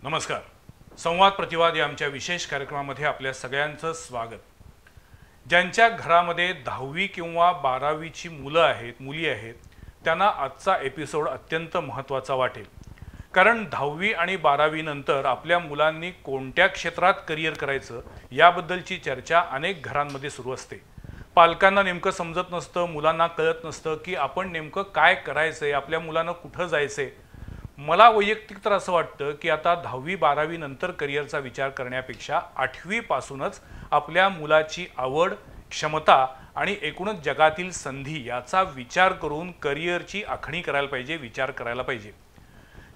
नमस्कार. संवाद प्रतिवाद या आमच्या विशेष कार्यक्रमामध्ये आपल्या सगळ्यांचं स्वागत. ज्यांच्या घरामध्ये 10वी किंवा 12वीची मुली आहेत त्यांना आजचा एपिसोड अत्यंत महत्त्वाचा वाटेल. कारण 10वी आणि 12वी नंतर आपल्या मुलांनी कोणत्या क्षेत्रात करिअर करायचं याबद्दलची चर्चा अनेक घरांमध्ये सुरू असते. पालकांना नेमकं समजत नसतं, मुलांना कळत नसतं की आपण नेमकं काय करायचं आहे, आपल्या मुलांना कुठं जायचं आहे. मला वैयक्तिक तर असं वाटतं की आता 10वी 12वी नंतर करिअरचा विचार करण्यापेक्षा 8वी पासूनच आपल्या मुलाची आवड, क्षमता आणि एकूणच जगातील संधी याचा विचार करून करिअरची आखणी करायला पाहिजे, विचार करायला पाहिजे.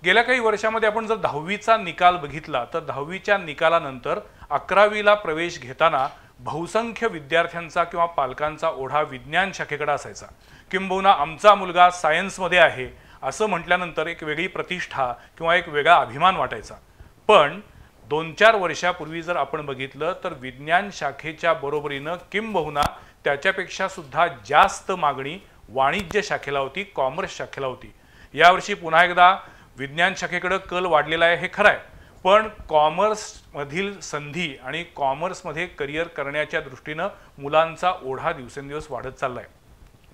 गेल्या काही वर्षामध्ये आपण जर 10वीचा निकाल बघितला तर 10वीच्या निकालानंतर 11वीला प्रवेश घेताना बहुसंख्य विद्यार्थ्यांचा किंवा पालकांचा ओढा विज्ञान शाखेकडे असायचा. किंबहुना आमचा मुलगा सायन्समध्ये आहे असं म्हटल्यानंतर एक वेगळी प्रतिष्ठा किंवा एक वेगळा अभिमान वाटायचा. पण 2-4 वर्षापूर्वी जर आपण बघितलं तर विज्ञान शाखेच्या बरोबरीनं किंबहुना त्याच्यापेक्षा सुद्धा जास्त मागणी वाणिज्य शाखेला होती, कॉमर्स शाखेला होती. यावर्षी पुन्हा एकदा विज्ञान शाखेकडे कल वाढलेला आहे हे खरं आहे, पण कॉमर्समधील संधी आणि कॉमर्समध्ये करिअर करण्याच्या दृष्टीनं मुलांचा ओढा दिवसेंदिवस वाढत चालला आहे.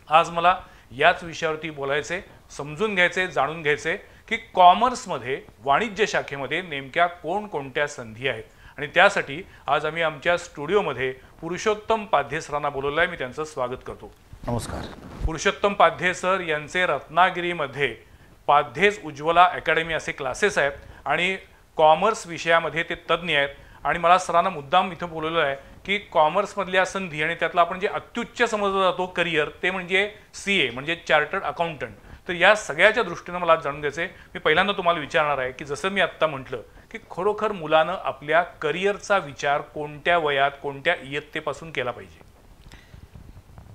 आज मला याच विषयावरती बोलायचे, समजून घ्यायचे, जाणून घ्यायचे की कॉमर्समध्ये, वाणिज्य शाखेमध्ये नेमक्या कोणकोणत्या संधी आहेत. आणि त्यासाठी आज आम्ही आमच्या स्टुडिओमध्ये पुरुषोत्तम पाध्ये सरांना बोलवलं आहे. मी त्यांचं स्वागत करतो. नमस्कार. पुरुषोत्तम पाध्ये सर यांचे रत्नागिरीमध्ये पाध्येज उज्ज्वला अकॅडमी असे क्लासेस आहेत आणि कॉमर्स विषयामध्ये ते तज्ज्ञ आहेत. आणि मला सरांना मुद्दाम इथं बोलवलं आहे की कॉमर्समधल्या संधी आणि त्यातला आपण जे अत्युच्च समजला जातो करिअर ते म्हणजे CA म्हणजे चार्टर्ड अकाउंटंट. तर या सगळ्याच्या दृष्टीनं मला जाणून घ्यायचे. मी पहिल्यांदा तुम्हाला विचारणार आहे की जसं मी आत्ता म्हटलं की खरोखर मुलानं आपल्या करिअरचा विचार कोणत्या वयात, कोणत्या इयत्तेपासून केला पाहिजे?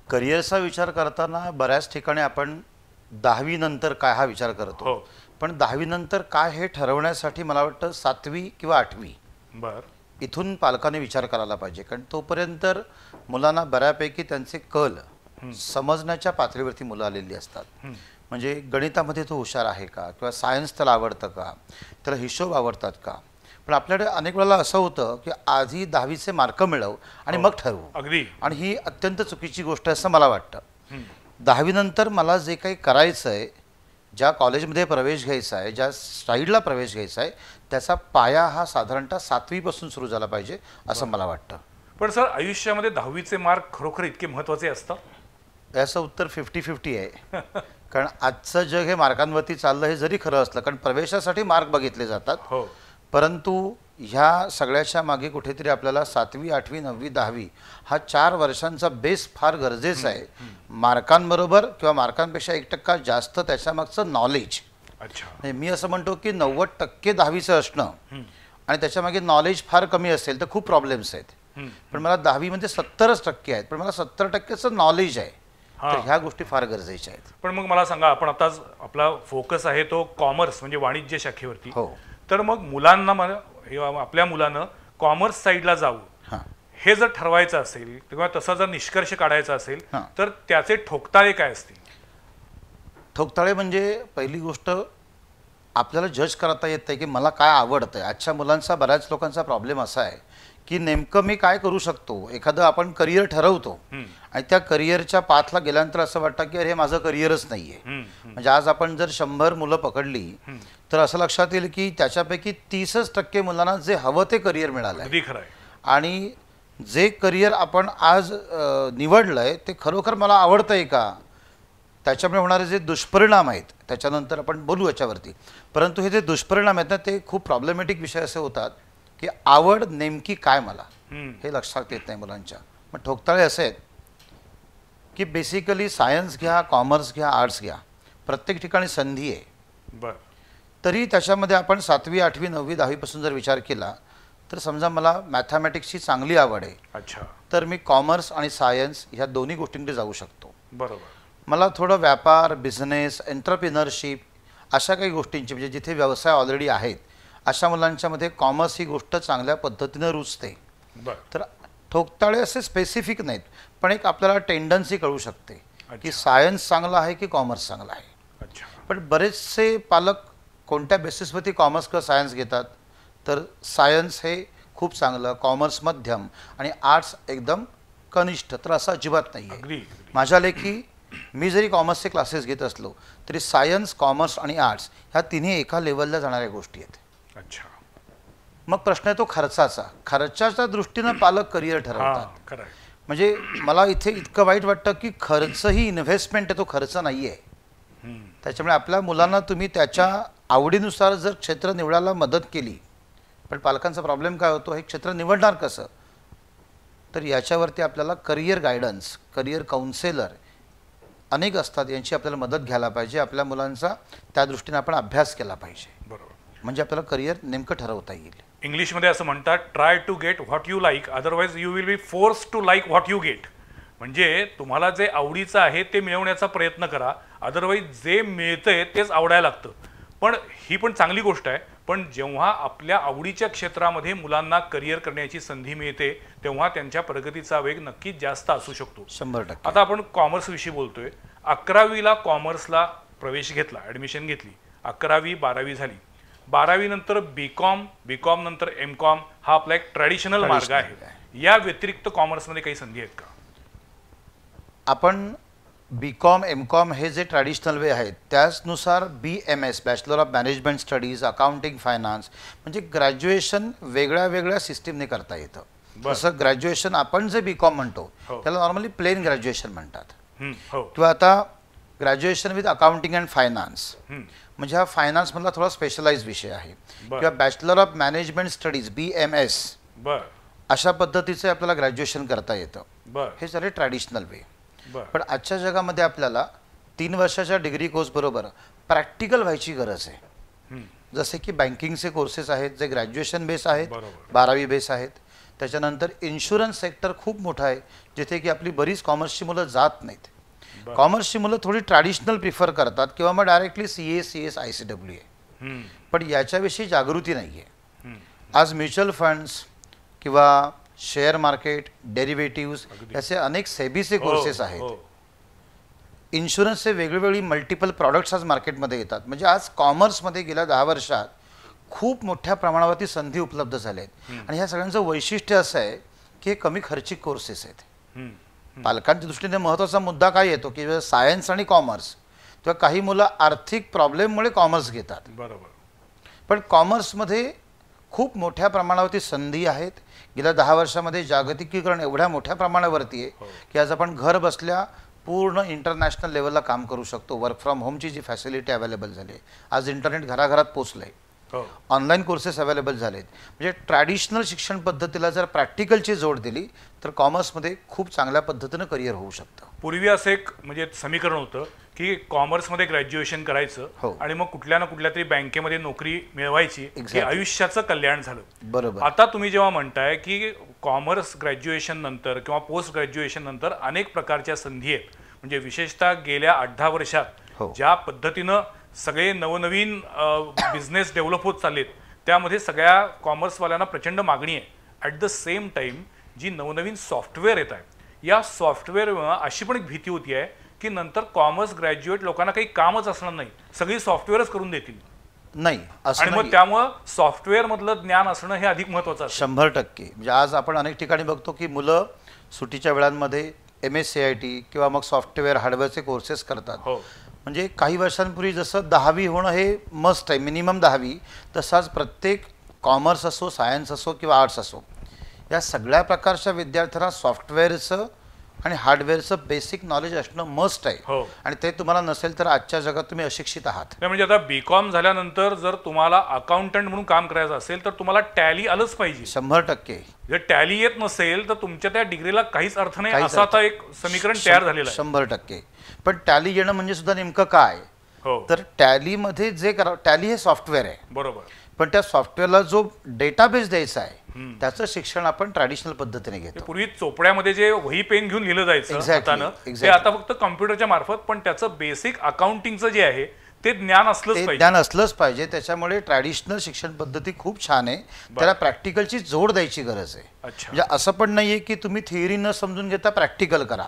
करिअरचा विचार करताना बऱ्याच ठिकाणी आपण 10वी नंतर काय हा विचार करतो. हो. पण 10वी नंतर काय हे ठरवण्यासाठी मला वाटतं 7वी किंवा 8वी इथून पालकांनी विचार करायला पाहिजे. कारण तोपर्यंत मुलांना बऱ्यापैकी त्यांचे कल समजण्याच्या पातळीवरती मुलं आलेली असतात. म्हणजे गणितामध्ये तो हुशार आहे का, किंवा सायन्स त्याला आवडतं का, त्याला हिशोब आवडतात का. पण आपल्याकडे अनेक वेळेला असं होतं की आधी 10वीचे मार्क मिळव आणि मग ठरवू. अगदी. आणि ही अत्यंत चुकीची गोष्ट आहे असं मला वाटतं. 10वी नंतर मला जे काही करायचं आहे, ज्या कॉलेजमध्ये प्रवेश घ्यायचा आहे, ज्या साईडला प्रवेश घ्यायचा आहे, त्याचा पाया हा साधारणतः 7वी पासून सुरू झाला पाहिजे असं मला वाटतं. पण सर आयुष्यामध्ये 10वीचे मार्क खरोखर इतके महत्त्वाचे असतात? याचं उत्तर 50-50 आहे. कारण आजचं जग हे मार्कांवरती चाललं हे जरी खरं असलं, कारण प्रवेशासाठी मार्क बघितले जातात. हो. परंतु ह्या सगळ्याच्या मागे कुठेतरी आपल्याला 7वी, 8वी, 9वी, 10वी हा 4 वर्षांचा बेस फार गरजेचा आहे. मार्कांबरोबर किंवा मार्कांपेक्षा 1% जास्त त्याच्यामागचं नॉलेज. अच्छा. मी असं म्हणतो की 90% 10वीचं असणं आणि त्याच्यामागे नॉलेज फार कमी असेल तर खूप प्रॉब्लेम्स आहेत. पण मला 10वीमध्ये 70% आहेत, पण मला 70%चं नॉलेज आहे. तर ह्या गोष्टी फार गरजेच्या आहेत. पण मग मला सांगा, आपण आता आपला फोकस आहे तो कॉमर्स म्हणजे वाणिज्य शाखेवरती. हो. तर मग मुलांना आपल्या मुलानं कॉमर्स साईडला जावं हे जर ठरवायचं असेल किंवा तसा जर निष्कर्ष काढायचा असेल तर त्याचे ठोकताळे काय असतील? ठोकताळे म्हणजे पहिली गोष्ट आपल्याला जज करता येत नाही की मला काय आवडतं. आजच्या मुलांचा, बऱ्याच लोकांचा प्रॉब्लेम असा आहे की नेमकं मी काय करू शकतो. एखादं आपण करिअर ठरवतो आणि त्या करिअरच्या पाथला गेल्यानंतर असं वाटतं की अरे माझं करिअरच नाही आहे. म्हणजे आज आपण जर 100 मुलं पकडली तर असं लक्षात येईल की त्याच्यापैकी 30% मुलांना जे हवं ते करिअर मिळालं आहे. आणि जे करिअर आपण आज निवडलंय ते खरोखर मला आवडतंय का, त्याच्यामुळे होणारे जे दुष्परिणाम आहेत त्याच्यानंतर आपण बोलू याच्यावरती. परंतु हे जे दुष्परिणाम आहेत ना ते खूप प्रॉब्लेमॅटिक विषय असे होतात की आवड नेमकी काय मला हे लक्षात येत नाही मुलांच्या. मग ठोकताळे असे आहेत की बेसिकली सायन्स घ्या, कॉमर्स घ्या, आर्ट्स घ्या, प्रत्येक ठिकाणी संधी आहे. तरी त्याच्यामध्ये आपण 7वी, 8वी, 9वी, 10वी पासून जर विचार केला तर समजा मला मॅथमॅटिक्सची चांगली आवड आहे. अच्छा. तर मी कॉमर्स आणि सायन्स ह्या दोन्ही गोष्टींकडे जाऊ शकतो. बरोबर. मला थोडं व्यापार, बिझनेस, एंटरप्रिनरशिप अशा काही गोष्टींची म्हणजे जिथे व्यवसाय ऑलरेडी आहेत अशा मुलांच्यामध्ये कॉमर्स ही गोष्ट चांगल्या पद्धतीनं रुजते. तर ठोकताळे असे स्पेसिफिक नाहीत, पण एक आपल्याला टेंडन्सी कळू शकते की सायन्स चांगलं आहे की कॉमर्स चांगलं आहे. पण बरेचसे पालक कोणत्या बेसिसवरती कॉमर्स किंवा सायन्स घेतात तर सायन्स हे खूप चांगलं, कॉमर्स मध्यम आणि आर्ट्स एकदम कनिष्ठ, तर असं अजिबात नाही आहे. माझ्या लेखी मी जरी कॉमर्सचे क्लासेस घेत असलो तरी सायन्स, कॉमर्स आणि आर्ट्स ह्या तिन्ही एका लेवलला जाणाऱ्या गोष्टी आहेत. अच्छा. मग प्रश्न येतो खर्चाचा. खर्चाच्या दृष्टीनं पालक करिअर ठरवतात. म्हणजे मला इथे इतकं वाईट वाटतं की खर्च ही इन्व्हेस्टमेंट आहे, तो खर्च नाही आहे. त्याच्यामुळे आपल्या मुलांना तुम्ही त्याच्या आवडीनुसार जर क्षेत्र निवडायला मदत केली, पण पालकांचा प्रॉब्लेम काय होतो, हे क्षेत्र निवडणार कसं, तर याच्यावरती आपल्याला करिअर गायडन्स, करिअर काउन्सेलर अनेक असतात, यांची आपल्याला मदत घ्यायला पाहिजे. आपल्या मुलांचा त्या दृष्टीने आपण अभ्यास केला पाहिजे. बरोबर. म्हणजे आपल्याला करिअर नेमकं ठरवता येईल. इंग्लिशमध्ये असं म्हणतात, try to get what you like, otherwise you will be force to like what you get. म्हणजे तुम्हाला जे आवडीचं आहे ते मिळवण्याचा प्रयत्न करा, अदरवाईज जे मिळतंय तेच आवडायला लागतं. पण ही पण चांगली गोष्ट आहे, पण जेव्हा आपल्या आवडीच्या क्षेत्रामध्ये मुलांना करिअर करण्याची संधी मिळते तेव्हा त्यांच्या प्रगतीचा वेग नक्कीच जास्त असू शकतो. 100%. आता आपण कॉमर्स विषयी बोलतोय. 11वीला कॉमर्सला प्रवेश घेतला, ॲडमिशन घेतली, 11वी 12वी झाली. 12वी नंतर बीकॉम, बीकॉम नंतर एमकॉम हा आपला एक ट्रॅडिशनल मार्ग आहे. या व्यतिरिक्त कॉमर्समध्ये काही संधी आहेत का? आपण बीकॉम, एमकॉम हे जे ट्रॅडिशनल वे आहेत त्याचनुसार BMS, bachelor of management studies, accounting, finance, म्हणजे ग्रॅज्युएशन वेगळ्या वेगळ्या सिस्टीमने करता येतं. जसं ग्रॅज्युएशन आपण जे बीकॉम म्हणतो त्याला नॉर्मली प्लेन ग्रॅज्युएशन म्हणतात, किंवा आता graduation with accounting and finance, म्हणजे हा फायनान्समधला थोडा स्पेशलाइज विषय आहे. किंवा bachelor of management studies BMS, अशा पद्धतीचे आपल्याला ग्रॅज्युएशन करता येतं. हे झाले ट्रॅडिशनल वे. पण आजच्या जगामध्ये आपल्याला 3 वर्षाच्या डिग्री कोर्स बरोबर प्रॅक्टिकल व्हायची गरज आहे. जसे की बँकिंगचे कोर्सेस आहेत जे ग्रॅज्युएशन बेस आहेत, 12वी बेस आहेत. त्याच्यानंतर इन्शुरन्स सेक्टर खूप मोठा आहे जिथे की आपली बरीच कॉमर्सची मुलं जात नाहीत. कॉमर्सची मुलं थोडी ट्रॅडिशनल प्रिफर करतात किंवा मग डायरेक्टली CA, CS, ICWA. पण याच्याविषयी जागृती नाही आहे. आज म्युच्युअल फंड्स किंवा शेअर मार्केट, डेरिव्हेटिव्स याचे अनेक सेबीचे कोर्सेस आहेत. इन्शुरन्सचे वेगवेगळी मल्टिपल प्रॉडक्ट्स आज मार्केटमध्ये येतात. म्हणजे आज कॉमर्समध्ये गेल्या 10 वर्षात खूप मोठ्या प्रमाणावरती संधी उपलब्ध झाल्या आहेत. आणि ह्या सगळ्यांचं वैशिष्ट्य असं आहे की हे कमी खर्चिक कोर्सेस आहेत. पालकांच्या दृष्टीने महत्त्वाचा मुद्दा काय येतो की सायन्स आणि कॉमर्स, किंवा काही मुलं आर्थिक प्रॉब्लेममुळे कॉमर्स घेतात. बरोबर. पण कॉमर्समध्ये खूप मोठ्या प्रमाणावरती संधी आहेत. गेल्या 10 वर्षामध्ये जागतिकीकरण एवढ्या मोठ्या प्रमाणावरती आहे की आज आपण घर बसल्या पूर्ण इंटरनॅशनल लेवलला काम करू शकतो. वर्क फ्रॉम होमची जी फॅसिलिटी अवेलेबल झाली आहे, आज इंटरनेट घराघरात पोचलं आहे, ऑनलाईन कोर्सेस अवेलेबल झालेत. म्हणजे ट्रॅडिशनल शिक्षण पद्धतीला जर प्रॅक्टिकलची जोड दिली तर कॉमर्समध्ये खूप चांगल्या पद्धतीनं करिअर होऊ शकतं. पूर्वी असं एक म्हणजे समीकरण होतं की कॉमर्समध्ये ग्रॅज्युएशन करायचं आणि मग कुठल्या ना कुठल्या तरी बँकेमध्ये नोकरी मिळवायची की आयुष्याचं कल्याण झालं. बरोबर. आता तुम्ही जेव्हा म्हणताय की कॉमर्स ग्रॅज्युएशन नंतर किंवा पोस्ट ग्रॅज्युएशन नंतर अनेक प्रकारच्या संधी आहेत, म्हणजे विशेषतः गेल्या 8-10 वर्षात ज्या पद्धतीनं सगळे नवनवीन बिझनेस डेव्हलप होत चाललेत त्यामध्ये सगळ्या कॉमर्सवाल्यांना प्रचंड मागणी आहे. ॲट द सेम टाइम जी नवनवीन सॉफ्टवेअर येत आहे, या सॉफ्टवेअरमुळे अशी पण एक भीती होती आहे की नंतर कॉमर्स ग्रॅज्युएट लोकांना काही कामच असणार नाही, सगळी सॉफ्टवेअरच करून देतील. नाही असं, आणि मग त्यामुळं सॉफ्टवेअर मधलं ज्ञान असणं हे अधिक महत्त्वाचं आहे. 100%. म्हणजे आज आपण अनेक ठिकाणी बघतो की मुलं सुट्टीच्या वेळांमध्ये MSCIT किंवा मग सॉफ्टवेअर हार्डवेअरचे कोर्सेस करतात. म्हणजे काही वर्षांपूर्वी जसं 10वी होणं हे मस्ट आहे, मिनिमम 10वी, तसाच प्रत्येक कॉमर्स असो, सायन्स असो किंवा आर्ट्स असो, या सगळ्या प्रकारच्या विद्यार्थ्यांना सॉफ्टवेअरचं आणि हार्डवेअरचं बेसिक नॉलेज असणं मस्ट आहे. आणि ते तुम्हाला नसेल तर आजच्या जगात तुम्ही अशिक्षित आहात. म्हणजे आता बीकॉम झाल्यानंतर जर तुम्हाला अकाउंटंट म्हणून काम करायचं असेल तर तुम्हाला टॅली आलंच पाहिजे. 100%. जर टॅली येत नसेल तर तुमच्या त्या डिग्रीला काहीच अर्थ नाही, असं आता एक समीकरण तयार झालेलं आहे. 100%. पण टॅली येणं म्हणजे सुद्धा नेमकं काय, तर टॅलीमध्ये जे टॅली हे सॉफ्टवेअर आहे. बरोबर. पण त्या सॉफ्टवेअरला जो डेटाबेस द्यायचा आहे त्याचं शिक्षण आपण ट्रॅडिशनल पद्धतीने घेतो. पूर्वी चोपड्यामध्ये जे वही पेन घेऊन लिहिलं जायचं ते आता फक्त कॉम्प्युटरच्या मार्फत, पण त्याचं बेसिक अकाउंटिंगचं जे आहे ते ज्ञान असलंच पाहिजे. त्याच्यामुळे ट्रॅडिशनल शिक्षण पद्धती खूप छान आहे, त्याला प्रॅक्टिकलची जोड द्यायची गरज आहे. म्हणजे असं पण नाहीये की तुम्ही थिअरी न समजून घेता प्रॅक्टिकल करा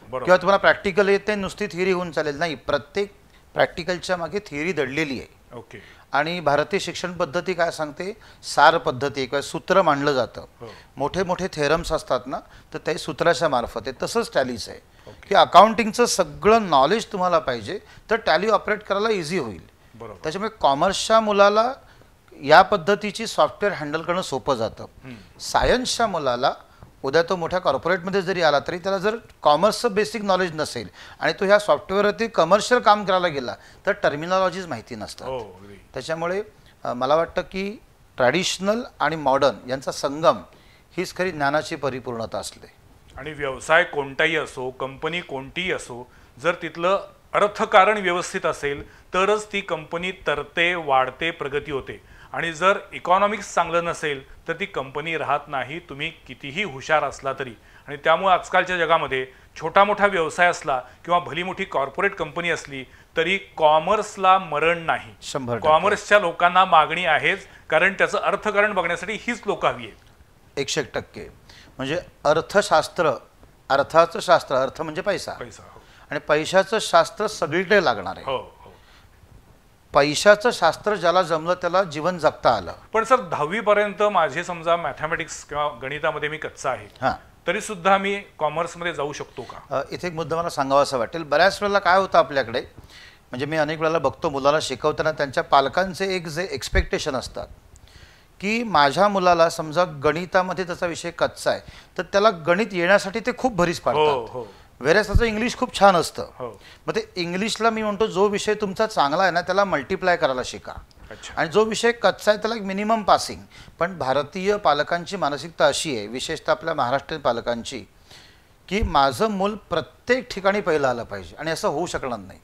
किंवा तुम्हाला प्रॅक्टिकल येते नुसती थिअरी होऊन चालेल. नाही, प्रत्येक प्रॅक्टिकलच्या मागे थिअरी दडलेली आहे. आणि भारतीय शिक्षण पद्धती काय सांगते, सार पद्धती किंवा सूत्र मांडलं जातं. मोठे मोठे थेरम्स असतात ना, तर ते सूत्राच्या मार्फत आहे. तसंच टॅलीचं आहे की अकाउंटिंगचं सगळं नॉलेज तुम्हाला पाहिजे तर टॅली ऑपरेट करायला इझी होईल. त्याच्यामुळे कॉमर्सच्या मुलाला या पद्धतीची सॉफ्टवेअर हँडल करणं सोपं जातं. सायन्सच्या मुलाला उद्या तो मोठ्या कॉर्पोरेटमध्ये जरी आला तरी त्याला जर कॉमर्सचं बेसिक नॉलेज नसेल आणि तो ह्या सॉफ्टवेअरवरती कमर्शियल काम करायला गेला तर टर्मिनॉलॉजीज माहिती नसतात. त्याच्यामुळे मला वाटतं की ट्रॅडिशनल आणि मॉडर्न यांचा संगम हीच खरी ज्ञानाची परिपूर्णता असते. आणि व्यवसाय कोणताही असो, कंपनी कोणतीही असो, जर तिथलं अर्थकारण व्यवस्थित असेल तरच ती कंपनी तरते, वाढते, प्रगती होते. आणि जर इकॉनॉमिक्स चांगलं नसेल तर ती कंपनी राहत नाही, तुम्ही कितीही हुशार असला तरी. आणि त्यामुळे आजकालच्या जगामध्ये छोटा मोठा व्यवसाय असला किंवा भली मोठी कॉर्पोरेट कंपनी असली तरी कॉमर्सला मरण नाही. 100% कॉमर्सच्या लोकांना मागणी आहेच, कारण त्याचं अर्थकारण बघण्यासाठी हीच लोक हवी आहेत. 100% म्हणजे अर्थशास्त्र, अर्थाचं शास्त्र, अर्थ म्हणजे पैसा, आणि पैशाचं शास्त्र सगळीकडे लागणार आहे. पैशाचं शास्त्र ज्याला जमलं त्याला जीवन जगता आलं. पण सर 10वी पर्यंत माझे समजा मॅथमॅटिक्स किंवा गणितामध्ये मी कच्चा आहे, तरी सुद्धा मी कॉमर्समध्ये जाऊ शकतो का? इथे एक मुद्दा मला सांगावासा वाटेल. बऱ्याच वेळेला काय होतं आपल्याकडे, म्हणजे मी अनेक वेळेला बघतो मुलाला शिकवताना त्यांच्या पालकांचे एक जे एक्सपेक्टेशन असतात की माझ्या मुलाला समजा गणितामध्ये त्याचा विषय कच्चा आहे तर त्याला गणित येण्यासाठी ते खूप भरीस पाडतात. वेरेस त्याचं इंग्लिश खूप छान असतं. मग ते इंग्लिशला मी म्हणतो जो विषय तुमचा चांगला आहे ना त्याला मल्टिप्लाय करायला शिका, आणि जो विषय कच्चा आहे त्याला एक मिनिमम पासिंग. पण भारतीय पालकांची मानसिकता अशी आहे, विशेषतः आपल्या महाराष्ट्रीयन पालकांची, की माझं मूल प्रत्येक ठिकाणी पहिलं आलं पाहिजे, आणि असं होऊ शकणार नाही.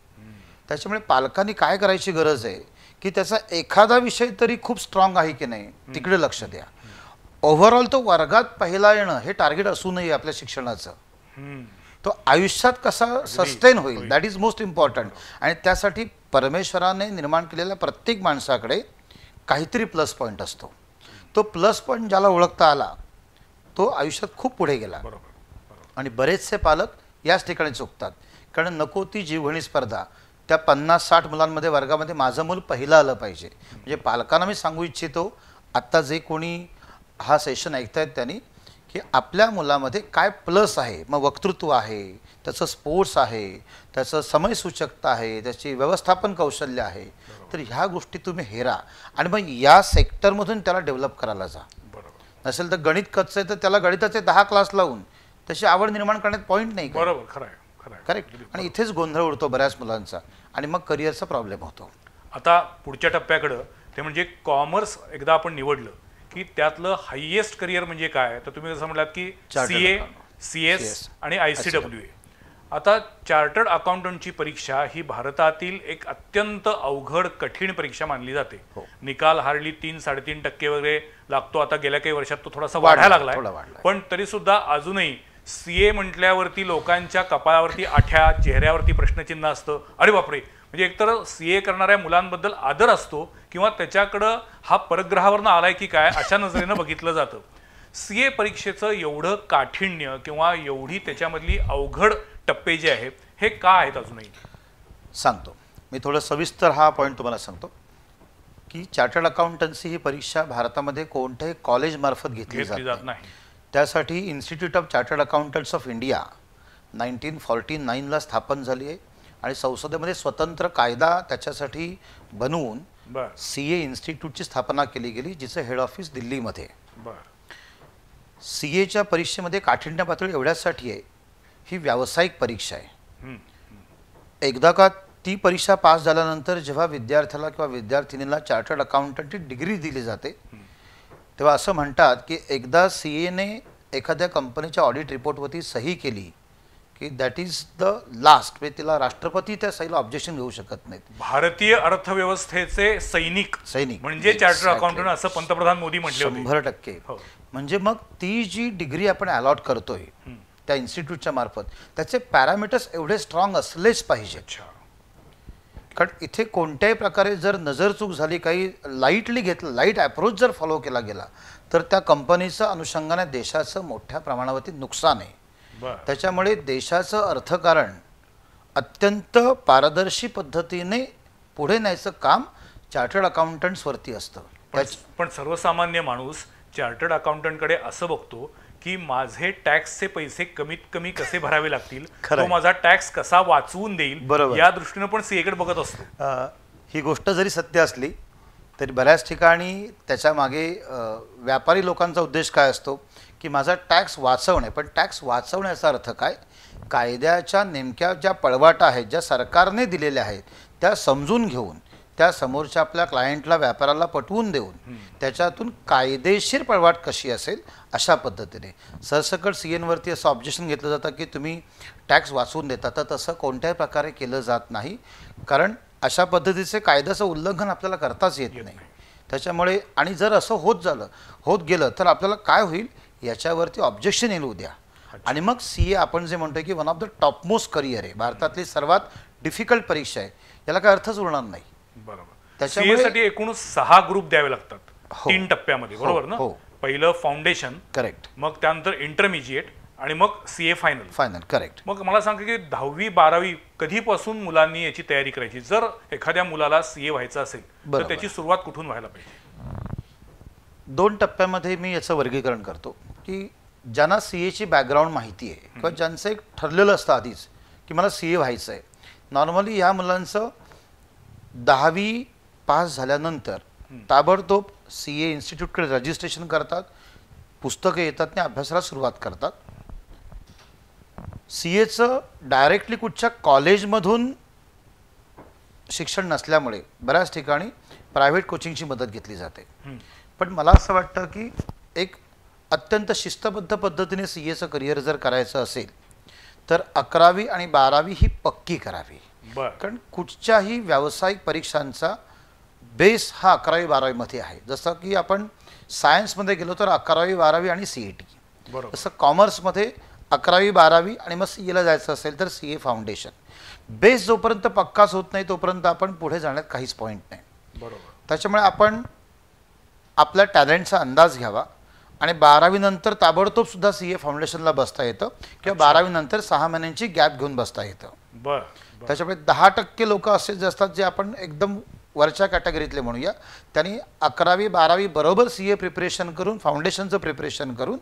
त्याच्यामुळे पालकांनी काय करायची गरज आहे की त्याचा एखादा विषय तरी खूप स्ट्रॉंग आहे की नाही तिकडे लक्ष द्या. ओव्हरऑल तो वर्गात पहिला येणं हे टार्गेट असू नये आपल्या शिक्षणाचं. तो आयुष्यात कसा सस्टेन होईल दॅट इज मोस्ट इम्पॉर्टंट. आणि त्यासाठी परमेश्वराने निर्माण केलेल्या प्रत्येक माणसाकडे काहीतरी प्लस पॉईंट असतो. तो प्लस पॉईंट ज्याला ओळखता आला तो आयुष्यात खूप पुढे गेला. आणि बरेचसे पालक याच ठिकाणी चुकतात, कारण नको ती जीवघेणी स्पर्धा. त्या 50-60 मुलांमध्ये वर्गामध्ये माझं मूल पहिलं आलं पाहिजे. म्हणजे पालकांना मी सांगू इच्छितो, आत्ता जे कोणी हा सेशन ऐकतायत त्यांनी, की आपल्या मुलामध्ये काय प्लस आहे. मग वक्तृत्व आहे, त्याचं स्पोर्ट्स आहे, त्याचं समयसूचकता आहे, त्याची व्यवस्थापन कौशल्य आहे, तर ह्या गोष्टी तुम्ही हेरा आणि मग या सेक्टरमधून त्याला डेव्हलप करायला जा. नसेल तर गणित कच्चं आहे तर त्याला गणिताचे 10 क्लास लावून त्याची आवड निर्माण करण्यात पॉईंट नाही. बरोबर, खरं आहे. करेक्ट. आणि इथेच गोंधळ उडतो बऱ्याच मुलांचा, आणि मग करिअरचा प्रॉब्लेम होतो. आता पुढच्या टप्प्याकडं, ते म्हणजे कॉमर्स एकदा आपण निवडलं की त्यातलं हायएस्ट करिअर म्हणजे काय, तर तुम्ही जसं म्हटलात की CA, CS आणि ICWA. आता चार्टर्ड अकाउंटंटची परीक्षा ही भारतातील एक अत्यंत अवघड कठीण परीक्षा मानली जाते. निकाल हार्डली 3-3.5% वगैरे लागतो. आता गेल्या काही वर्षात तो थोडासा वाढायला लागलाय, पण तरी सुद्धा अजूनही CA म्हटल्यावरती लोकांच्या कपाळावरती आठ्या, चेहऱ्यावरती प्रश्नचिन्ह असतं. अरे बापरे, म्हणजे एकतर CA करणाऱ्या मुलांबद्दल आदर असतो किंवा त्याच्याकडं हा परग्रहावरनं आलाय की काय अशा नजरेनं बघितलं जातं. CA परीक्षेचं एवढं काठिण्य किंवा एवढी त्याच्यामधली अवघड टप्पे जे आहेत हे का आहेत अजूनही? सांगतो मी, थोडं सविस्तर हा पॉईंट तुम्हाला सांगतो की चार्टर्ड अकाउंटन्सी ही परीक्षा भारतामध्ये कोणत्याही कॉलेजमार्फत घेतली जात नाही. त्यासाठी institute of chartered accountants of India 1949ला स्थापन झाली आहे, आणि संसदेमध्ये स्वतंत्र कायदा त्याच्यासाठी बनवून CA इन्स्टिट्यूटची स्थापना केली गेली, जिचं हेड ऑफिस दिल्लीमध्ये. CAच्या परीक्षेमध्ये काठिण्य पातळी एवढ्यासाठी आहे, ही व्यावसायिक परीक्षा आहे. एकदा का ती परीक्षा पास झाल्यानंतर जेव्हा विद्यार्थ्याला किंवा विद्यार्थिनीला चार्टर्ड अकाउंटंटची डिग्री दिली जाते तेव्हा असं म्हणतात की एकदा CAने एखाद्या कंपनीच्या ऑडिट रिपोर्टवरती सही केली की दॅट इज द लास्ट, म्हणजे तिला राष्ट्रपती त्या सहीला ऑब्जेक्शन घेऊ शकत नाहीत. भारतीय अर्थव्यवस्थेचे सैनिक म्हणजे चार्टर्ड अकाउंटंट असं पंतप्रधान मोदी म्हटले होते. 100%. म्हणजे मग ती जी डिग्री आपण अलॉट करतोय त्या इन्स्टिट्यूटच्या मार्फत त्याचे पॅरामीटर्स एवढे स्ट्रॉंग असलेच पाहिजे. कारण इथे कोणत्याही प्रकारे जर नजर चूक झाली, काही लाईटली घेतलं, लाईट अप्रोच जर फॉलो केला गेला तर त्या कंपनीचं अनुषंगाने देशाचं मोठ्या प्रमाणावरती नुकसान आहे. त्याच्यामुळे देशाचं अर्थकारण अत्यंत पारदर्शी पद्धतीने पुढे न्यायचं काम चार्टर्ड अकाउंटंट्सवरती असतं. पण सर्वसामान्य माणूस चार्टर्ड अकाउंटंटकडे असं बघतो की माझे टॅक्सचे पैसे कमीत कमी कसे भरावे लागतील, तो माझा टॅक्स कसा वाचवून देईल, या दृष्टीने पण सीए कडे बघत असतो. ही गोष्ट जरी सत्य असली तरी बऱ्याच ठिकाणी त्याच्या मागे व्यापारी लोकांचा उद्देश काय असतो की माझा टॅक्स वाचवणे. पण टॅक्स वाचवण्याचा अर्थ काय? कायद्याच्या नेमक्या ज्या पळवाटा आहेत, ज्या सरकारने दिलेल्या आहेत, त्या समजून घेऊन त्या समोरच्या आपल्या क्लायंटला, व्यापाराला पटवून देऊन त्याच्यातून कायदेशीर पळवाट कशी असेल अशा पद्धतीने. सरसकट सीएनवरती असं ऑब्जेक्शन घेतलं जातं की तुम्ही टॅक्स वाचवून देता, तर तसं कोणत्याही प्रकारे केलं जात नाही. कारण अशा पद्धतीचे कायद्याचं उल्लंघन आपल्याला करताच येत नाही. त्याच्यामुळे आणि जर असं होत गेलं तर आपल्याला काय होईल याच्यावरती ऑब्जेक्शन येईल उद्या. आणि मग सीए आपण जे म्हणतोय की one of the topmost career आहे, भारतातली सर्वात डिफिकल्ट परीक्षा आहे, याला काय अर्थच उरणार नाही. बरोबर. त्याच्यासाठी एकूण 6 ग्रुप द्यावे लागतात 3 टप्प्यामध्ये, बरोबर ना? पहिलं फाउंडेशन, करेक्ट, मग त्यानंतर इंटरमिजिएट आणि मग सीए फायनल. करेक्ट. मग मला सांगा की 10वी 12वी कधीपासून मुलांनी याची तयारी करायची? जर एखाद्या मुलाला सीए व्हायचं असेल तर त्याची सुरुवात कुठून व्हायला पाहिजे? 2 टप्प्यामध्ये मी याचं वर्गीकरण करतो की ज्यांना सीएची बॅकग्राऊंड माहिती आहे किंवा ज्यांचं एक ठरलेलं असतं आधीच की मला सीए व्हायचं आहे. नॉर्मली ह्या मुलांचं 10वी पास झाल्यानंतर ताबडतोब सीए इन्स्टिट्यूटकडे रजिस्ट्रेशन करतात, पुस्तकं येतात आणि अभ्यासाला सुरुवात करतात. सीएचं डायरेक्टली कुठच्या कॉलेजमधून शिक्षण नसल्यामुळे बऱ्याच ठिकाणी प्रायव्हेट कोचिंगची मदत घेतली जाते. पण मला असं वाटतं की एक अत्यंत शिस्तबद्ध पद्धतीने सीएचं करिअर जर करायचं असेल तर 11वी आणि 12वी ही पक्की करावी. कारण कुठच्याही व्यावसायिक परीक्षांचा बेस हा 11वी 12वी मध्ये आहे. जसं की आपण सायन्समध्ये गेलो तर 11वी 12वी आणि सीएटी, तसं कॉमर्समध्ये 11वी 12वी आणि मग सीएला जायचं असेल तर सीए फाउंडेशन. बेस जोपर्यंत पक्काच होत नाही तोपर्यंत आपण पुढे जाण्यात काहीच पॉईंट नाही. बरोबर. त्याच्यामुळे आपण आपल्या टॅलेंटचा अंदाज घ्यावा आणि 12वी नंतर ताबडतोब सुद्धा सीए फाउंडेशनला बसता येतं किंवा 12वी नंतर 6 महिन्यांची गॅप घेऊन बसता येतं. त्याच्यामुळे 10% लोक असे जे असतात जे आपण एकदम वरच्या कॅटेगरीतले म्हणूया, त्यांनी 11वी 12वी बरोबर सीए प्रिपरेशन करून फाउंडेशनचं प्रिपरेशन करून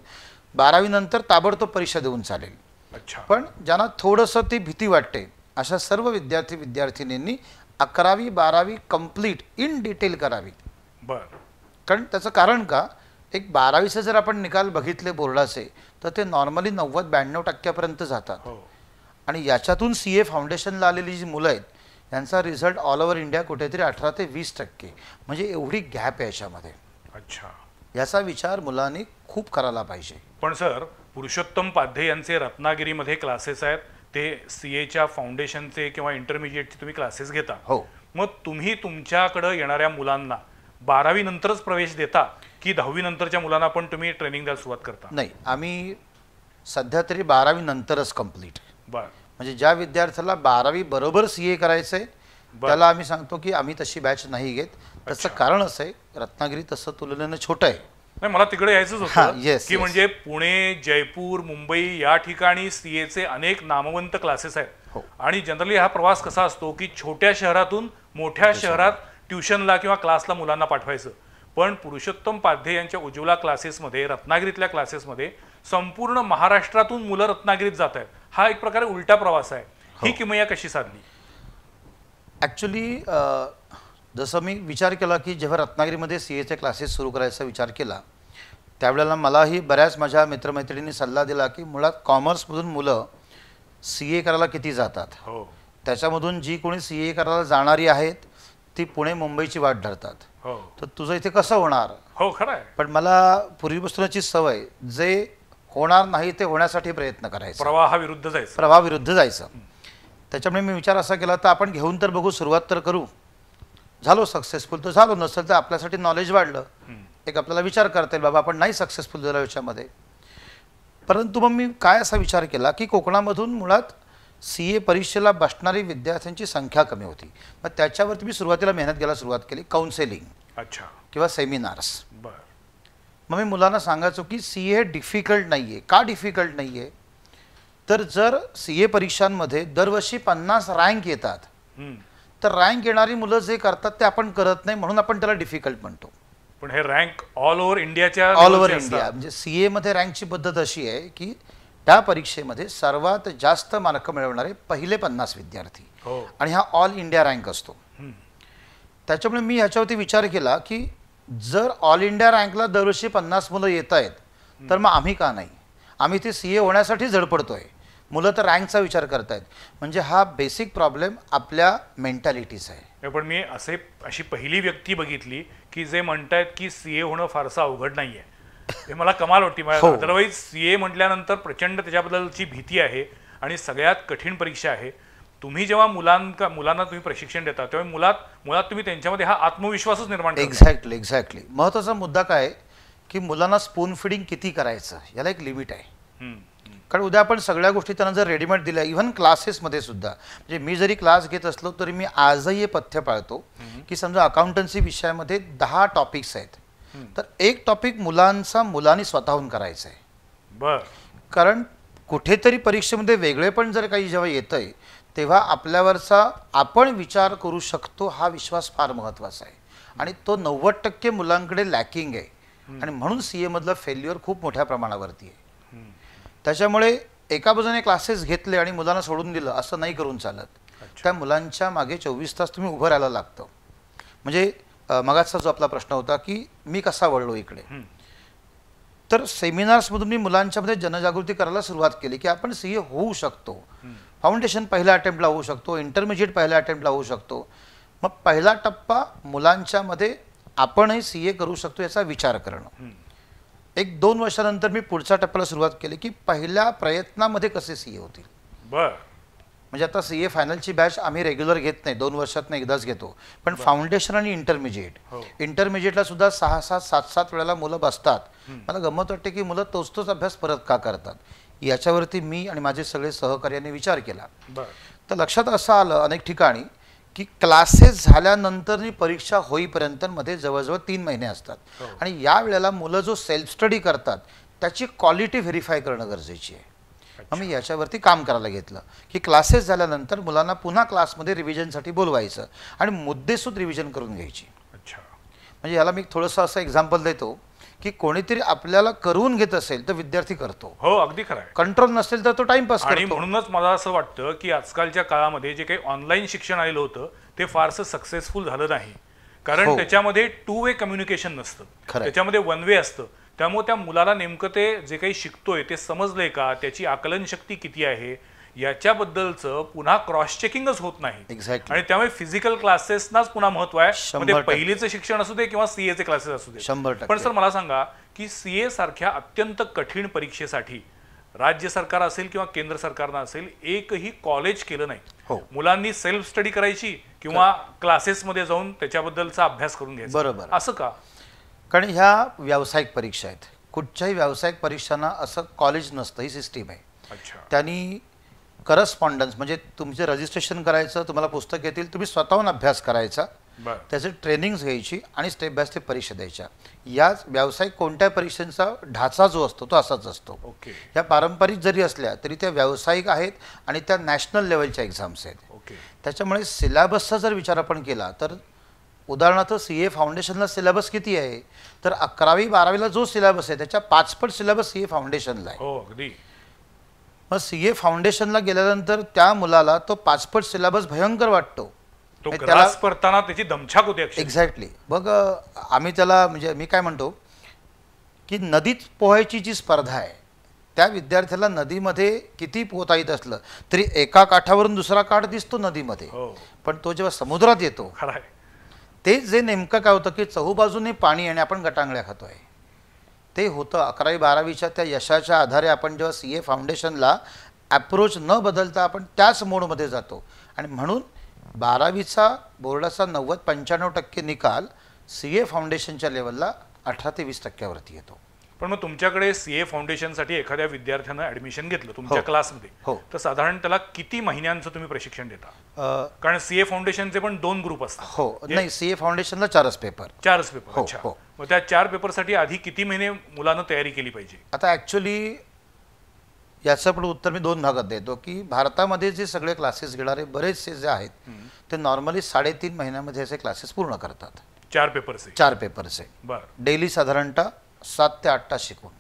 12वी नंतर ताबडतोब परीक्षा देऊन चालेल. पण ज्यांना थोडंसं ती भीती वाटते अशा सर्व विद्यार्थी-विद्यार्थिनींनी 11वी 12वी कंप्लीट इन डिटेल करावी. कारण त्याचं कारण का, एक 12वीचे जर आपण निकाल बघितले बोर्डाचे तर ते नॉर्मली 90-92% जातात. आणि याच्यातून सीए फाउंडेशनला आलेली जी मुलं आहेत यांचा रिझल्ट ऑल ओव्हर इंडिया कुठेतरी 18 ते 20%, म्हणजे एवढी गॅप आहे याच्यामध्ये. याचा विचार मुलांनी खूप करायला पाहिजे. पण सर, पुरुषोत्तम पाध्ये यांचे रत्नागिरीमध्ये क्लासेस आहेत, ते सीएच्या फाउंडेशनचे किंवा इंटरमिजिएटचे तुम्ही क्लासेस घेता. मग तुम्ही तुमच्याकडे येणाऱ्या मुलांना 12वी नंतरच प्रवेश देता की 10वी नंतरच्या मुलांना पण तुम्ही ट्रेनिंग द्यायला सुरुवात करता? नाही, आम्ही सध्या तरी 12वी नंतरच कंप्लीट. म्हणजे ज्या विद्यार्थ्याला 12वी बरोबर सीए करायचंय त्याला आम्ही सांगतो की आम्ही तशी बॅच नाही घेत. त्याचं कारण असं आहे, रत्नागिरी तसं तुलनेनं छोटं आहे. नाही, मला तिकडे यायचंच होतं की म्हणजे पुणे, जयपूर, मुंबई या ठिकाणी सीएचे अनेक नामवंत क्लासेस आहेत. आणि जनरली हा प्रवास कसा असतो की छोट्या शहरातून मोठ्या शहरात ट्युशनला किंवा क्लासला मुलांना पाठवायचं. पण पुरुषोत्तम पाध्ये यांच्या उज्ज्वला क्लासेसमध्ये, रत्नागिरीतल्या क्लासेसमध्ये संपूर्ण महाराष्ट्रातून मुलं रत्नागिरीत जात आहेत. हा एक प्रकारे उलटा प्रवास आहे. ही किमया कशी साधली? ॲक्च्युली जसं मी विचार केला की जेव्हा रत्नागिरीमध्ये सीएचे क्लासेस सुरू करायचा विचार केला त्यावेळेला मलाही बऱ्याच माझ्या मित्रमैत्रिणींनी सल्ला दिला की मुळात कॉमर्समधून मुलं सीए करायला किती जातात, त्याच्यामधून जी कोणी सीए करायला जाणारी आहेत ती पुणे मुंबईची वाट धरतात. तर तुझं इथे कसं होणार? खरं आहे. पण मला पूर्वीपासूनची सवय, जे होणार नाही ते होण्यासाठी प्रयत्न करायचा, प्रवाहाविरुद्ध जायचं. त्याच्यामुळे मी विचार असा केला तर आपण घेऊन तर बघू, सुरुवात तर करू. झालो सक्सेसफुल तर झालो, नसेल तर आपल्यासाठी नॉलेज वाढलं, एक आपल्याला विचार करता येईल बाबा आपण नाही सक्सेसफुल झालो याच्यामध्ये. परंतु मग मी काय असा विचार केला की कोकणामधून मुळात सीए परीक्षेला बसणारी विद्यार्थ्यांची संख्या कमी होती. मग त्याच्यावरती मी सुरुवातीला मेहनत घ्यायला सुरुवात केली, काउन्सेलिंग किंवा सेमिनार्स. मग मी मुलांना सांगायचो की सीए डिफिकल्ट नाही आहे. का डिफिकल्ट नाही आहे? तर जर सीए परीक्षांमध्ये दरवर्षी 50 रँक येतात तर रँक येणारी मुलं जे करतात ते आपण करत नाही, म्हणून आपण त्याला डिफिकल्ट म्हणतो. पण हे रँक ऑल ओव्हर इंडियाच्या ऑल ओव्हर levelचे इंडिया असतात. म्हणजे सीए मध्ये रँकची पद्धत अशी आहे की त्या परीक्षेमध्ये सर्वात जास्त मार्क मिळवणारे पहिले 50 विद्यार्थी, हो. आणि हा ऑल इंडिया रँक असतो. त्याच्यामुळे मी ह्याच्यावरती विचार केला की जर ऑल इंडिया रँकला दरवर्षी 50 मुलं येत आहेत, तर मग आम्ही का नाही? आम्ही ते सीए होण्यासाठी धडपडतोय, मुलं तर रँकचा विचार करतायत. म्हणजे हा बेसिक प्रॉब्लेम आपल्या मेंटॅलिटीचा आहे. पण मी अशी पहिली व्यक्ती बघितली की जे म्हणतायत की सीए होणं फारसं अवघड नाहीये. हे मला कमाल वाटते. हो. अदरवाईज सीए म्हटल्यानंतर प्रचंड त्याच्याबद्दलची भीती आहे आणि सगळ्यात कठीण परीक्षा आहे. तुम्ही जेव्हा मुलांना तुम्ही प्रशिक्षण देता तेव्हा मुळात तुम्ही त्यांच्यामध्ये हा आत्मविश्वासच निर्माण करता. एक्झॅक्टली महत्त्वाचा मुद्दा काय आहे की मुलांना स्पून फिडिंग किती करायचं याला एक लिमिट आहे. कारण उद्या आपण सगळ्या गोष्टी त्यांना जर रेडीमेड दिल्या, इव्हन क्लासेसमध्ये सुद्धा, म्हणजे मी जरी क्लास घेत असलो तरी मी आजही हे पथ्य पाळतो की समजा अकाउंटन्सी विषयामध्ये 10 टॉपिक्स आहेत, तर एक टॉपिक मुलांनी स्वतःहून करायचं आहे. बर. कारण कुठेतरी परीक्षेमध्ये वेगळे पण जर काही जेव्हा येतंय तेव्हा आपल्यावरचा आपण विचार करू शकतो हा विश्वास फार महत्त्वाचा आहे, आणि तो 90% मुलांकडे लॅकिंग आहे. आणि म्हणून सीए मधलं फेल्युअर खूप मोठ्या प्रमाणावरती आहे. त्याच्यामुळे एका बाजूने क्लासेस घेतले आणि मुलांना सोडून दिलं असं नाही करून चालत. त्या मुलांच्या मागे 24 तास तुम्ही उभं राहायला लागतं. म्हणजे मगाचा जो आपला प्रश्न होता की मी कसा वळलो इकडे, तर सेमिनार्समधून मी मुलांच्यामध्ये जनजागृती करायला सुरुवात केली की आपण सीए होऊ शकतो. फाउंडेशन पहिल्या अटेम्प्टला होऊ शकतो, इंटरमिजिएट पहिल्या अटेम्प्टला होऊ शकतो. मग पहिला टप्पा मुलांच्यामध्ये आपणही सीए करू शकतो याचा विचार करणं. 1-2 वर्षानंतर मी पुढच्या टप्प्याला सुरुवात केली की पहिल्या प्रयत्नामध्ये कसे सीए होतील. बर. म्हणजे आता सीए फायनलची बॅच आम्ही रेग्युलर घेत नाही, 2 वर्षातनं एकदाच घेतो. पण फाउंडेशन आणि इंटरमिजिएटला सुद्धा 6-6, 7-7 वेळेला मुलं बसतात. मला गंमत वाटते की मुलं तोच अभ्यास परत का करतात. याच्यावरती मी आणि माझे सगळे सहकार्याने विचार केला. तर लक्षात असं आलं अनेक ठिकाणी की क्लासेस झाल्यानंतर परीक्षा होईपर्यंत मध्ये जवळजवळ 3 महिने असतात. आणि या वेळेला मुलं जो सेल्फ स्टडी करतात त्याची क्वालिटी व्हेरीफाय करणं गरजेची आहे. आम्ही याच्यावरती काम करायला घेतलं की क्लासेस झाल्यानंतर मुलांना पुन्हा क्लासमध्ये रिव्हिजनसाठी बोलवायचं आणि मुद्देसूद रिव्हिजन करून घ्यायची. म्हणजे याला मी थोडंसं असं एक्झाम्पल देतो की कोणीतरी आपल्याला करून घेत असेल तर विद्यार्थी करतो. हो, अगदी खरं आहे. कंट्रोल नसेल तर तो टाइमपास आणि करतो. म्हणूनच मला असं वाटतं की आजकालच्या काळामध्ये जे काही ऑनलाईन शिक्षण आलेलं होतं ते फारसं सक्सेसफुल झालं नाही. कारण त्याच्यामध्ये 2 वे कम्युनिकेशन नसतं, त्याच्यामध्ये 1 वे असतं. त्यामुळे त्या मुलाला नेमकं ते जे काही शिकतोय ते समजलंय का, त्याची आकलन शक्ती किती आहे याच्याबद्दलचं पुन्हा क्रॉस चेकिंगच होत नाही. एक्झॅक्टली. आणि त्यामुळे फिजिकल क्लासेसनाच पुन्हा महत्व आहे. 100% म्हणजे पहिलीचं शिक्षण असू दे किंवा सीएचे क्लासेस असू दे. 100%. पण सर मला सांगा की सीए सारख्या अत्यंत कठीण परीक्षेसाठी राज्य सरकार असेल किंवा केंद्र सरकारनं असेल एकही कॉलेज केलं नाही. मुलांनी सेल्फ स्टडी करायची किंवा क्लासेसमध्ये जाऊन त्याच्याबद्दलचा अभ्यास करून घ्यायचा. बरोबर. असं का? कारण ह्या व्यावसायिक परीक्षा आहेत. कुठच्याही व्यावसायिक परीक्षांना असं कॉलेज नसतं, ही सिस्टीम आहे. अच्छा. त्यांनी करस्पॉन्डन्स म्हणजे तुमचे रजिस्ट्रेशन करायचं, तुम्हाला पुस्तक येतील, तुम्ही स्वतःहून अभ्यास करायचा, त्याचे ट्रेनिंग्स घ्यायची आणि स्टेप बाय स्टेप परीक्षा द्यायच्या. याच व्यावसायिक कोणत्या परीक्षांचा ढाचा जो असतो तो असाच असतो. ओके. ह्या पारंपरिक जरी असल्या तरी त्या व्यावसायिक आहेत आणि त्या नॅशनल लेवलच्या एक्झाम्स आहेत. ओके. त्याच्यामुळे सिलेबसचा जर विचार आपण केला तर उदाहरणार्थ सीए फाउंडेशनला सिलेबस किती आहे, तर 11वी-12वीला जो सिलेबस आहे त्याच्या 5 पट सिलेबस सीए फाउंडेशनला आहे. हो, अगदी. मग सीए फाउंडेशनला गेल्यानंतर त्या मुलाला तो 5 पट सिलेबस भयंकर वाटतो. तो ग्रास करताना त्याची दमछाक होते. एक्झॅक्टली. बघ आम्ही त्याला म्हणजे मी काय म्हणतो की नदीत पोहायची जी स्पर्धा आहे त्या विद्यार्थ्याला नदीमध्ये किती पोहता येत असलं तरी एका काठावरून दुसरा काठ दिसतो नदीमध्ये. पण तो जेव्हा समुद्रात येतो ते जे नेमकं काय होतं की चहूबाजूने पाणी आणि आपण गटांगळ्या खातोय ते होतं. 11वी-12वीच्या त्या यशाच्या आधारे आपण जेव्हा सीए फाउंडेशनला ॲप्रोच न बदलता आपण त्याच मोडमध्ये जातो. आणि म्हणून 12वीचा बोर्डाचा 90-95% निकाल सीए फाउंडेशनच्या लेवलला 18 ते 20% येतो. पण मग तुमच्याकडे सीए फाउंडेशनसाठी एखाद्या विद्यार्थ्यानं ऍडमिशन घेतलं तुमच्या क्लासमध्ये, तर साधारण त्याला किती महिन्यांचं तुम्ही प्रशिक्षण देता? कारण सीए फाउंडेशनचे पण 2 ग्रुप असतात. हो, नाही सीए फाउंडेशनला 4च पेपर. 4च पेपर. अच्छा. मग त्या 4 पेपरसाठी आधी किती महिने मुलांना तयारी केली पाहिजे? आता ॲक्च्युली याचं पण उत्तर मी 2 भागात देतो की भारतामध्ये जे सगळे क्लासेस घेणारे बरेचसे जे आहेत ते नॉर्मली 3.5 महिन्यामध्ये असे क्लासेस पूर्ण करतात. 4 पेपर्स आहे. 4 पेपर्सचे बरं डेली साधारणतः 7 ते 8 तास शिकून.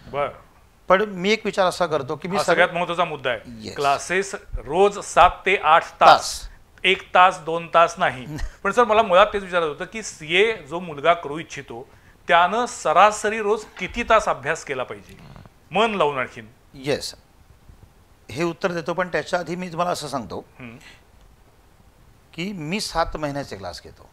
बरं. पण मी एक विचार असा करतो की मी हा सगळ्यात महत्त्वाचा मुद्दा आहे. Yes. क्लासेस रोज 7 ते 8 तास, 1 तास 2 तास नाही. पण सर मला मुळात तेच विचारायचं होतं की सीए जो मुलगा करू इच्छितो त्यानं सरासरी रोज किती तास अभ्यास केला पाहिजे मन लावून आणखीन. येस, हे उत्तर देतो. पण त्याच्या आधी मी तुम्हाला असं सांगतो की मी 7 महिन्याचे क्लास घेतो.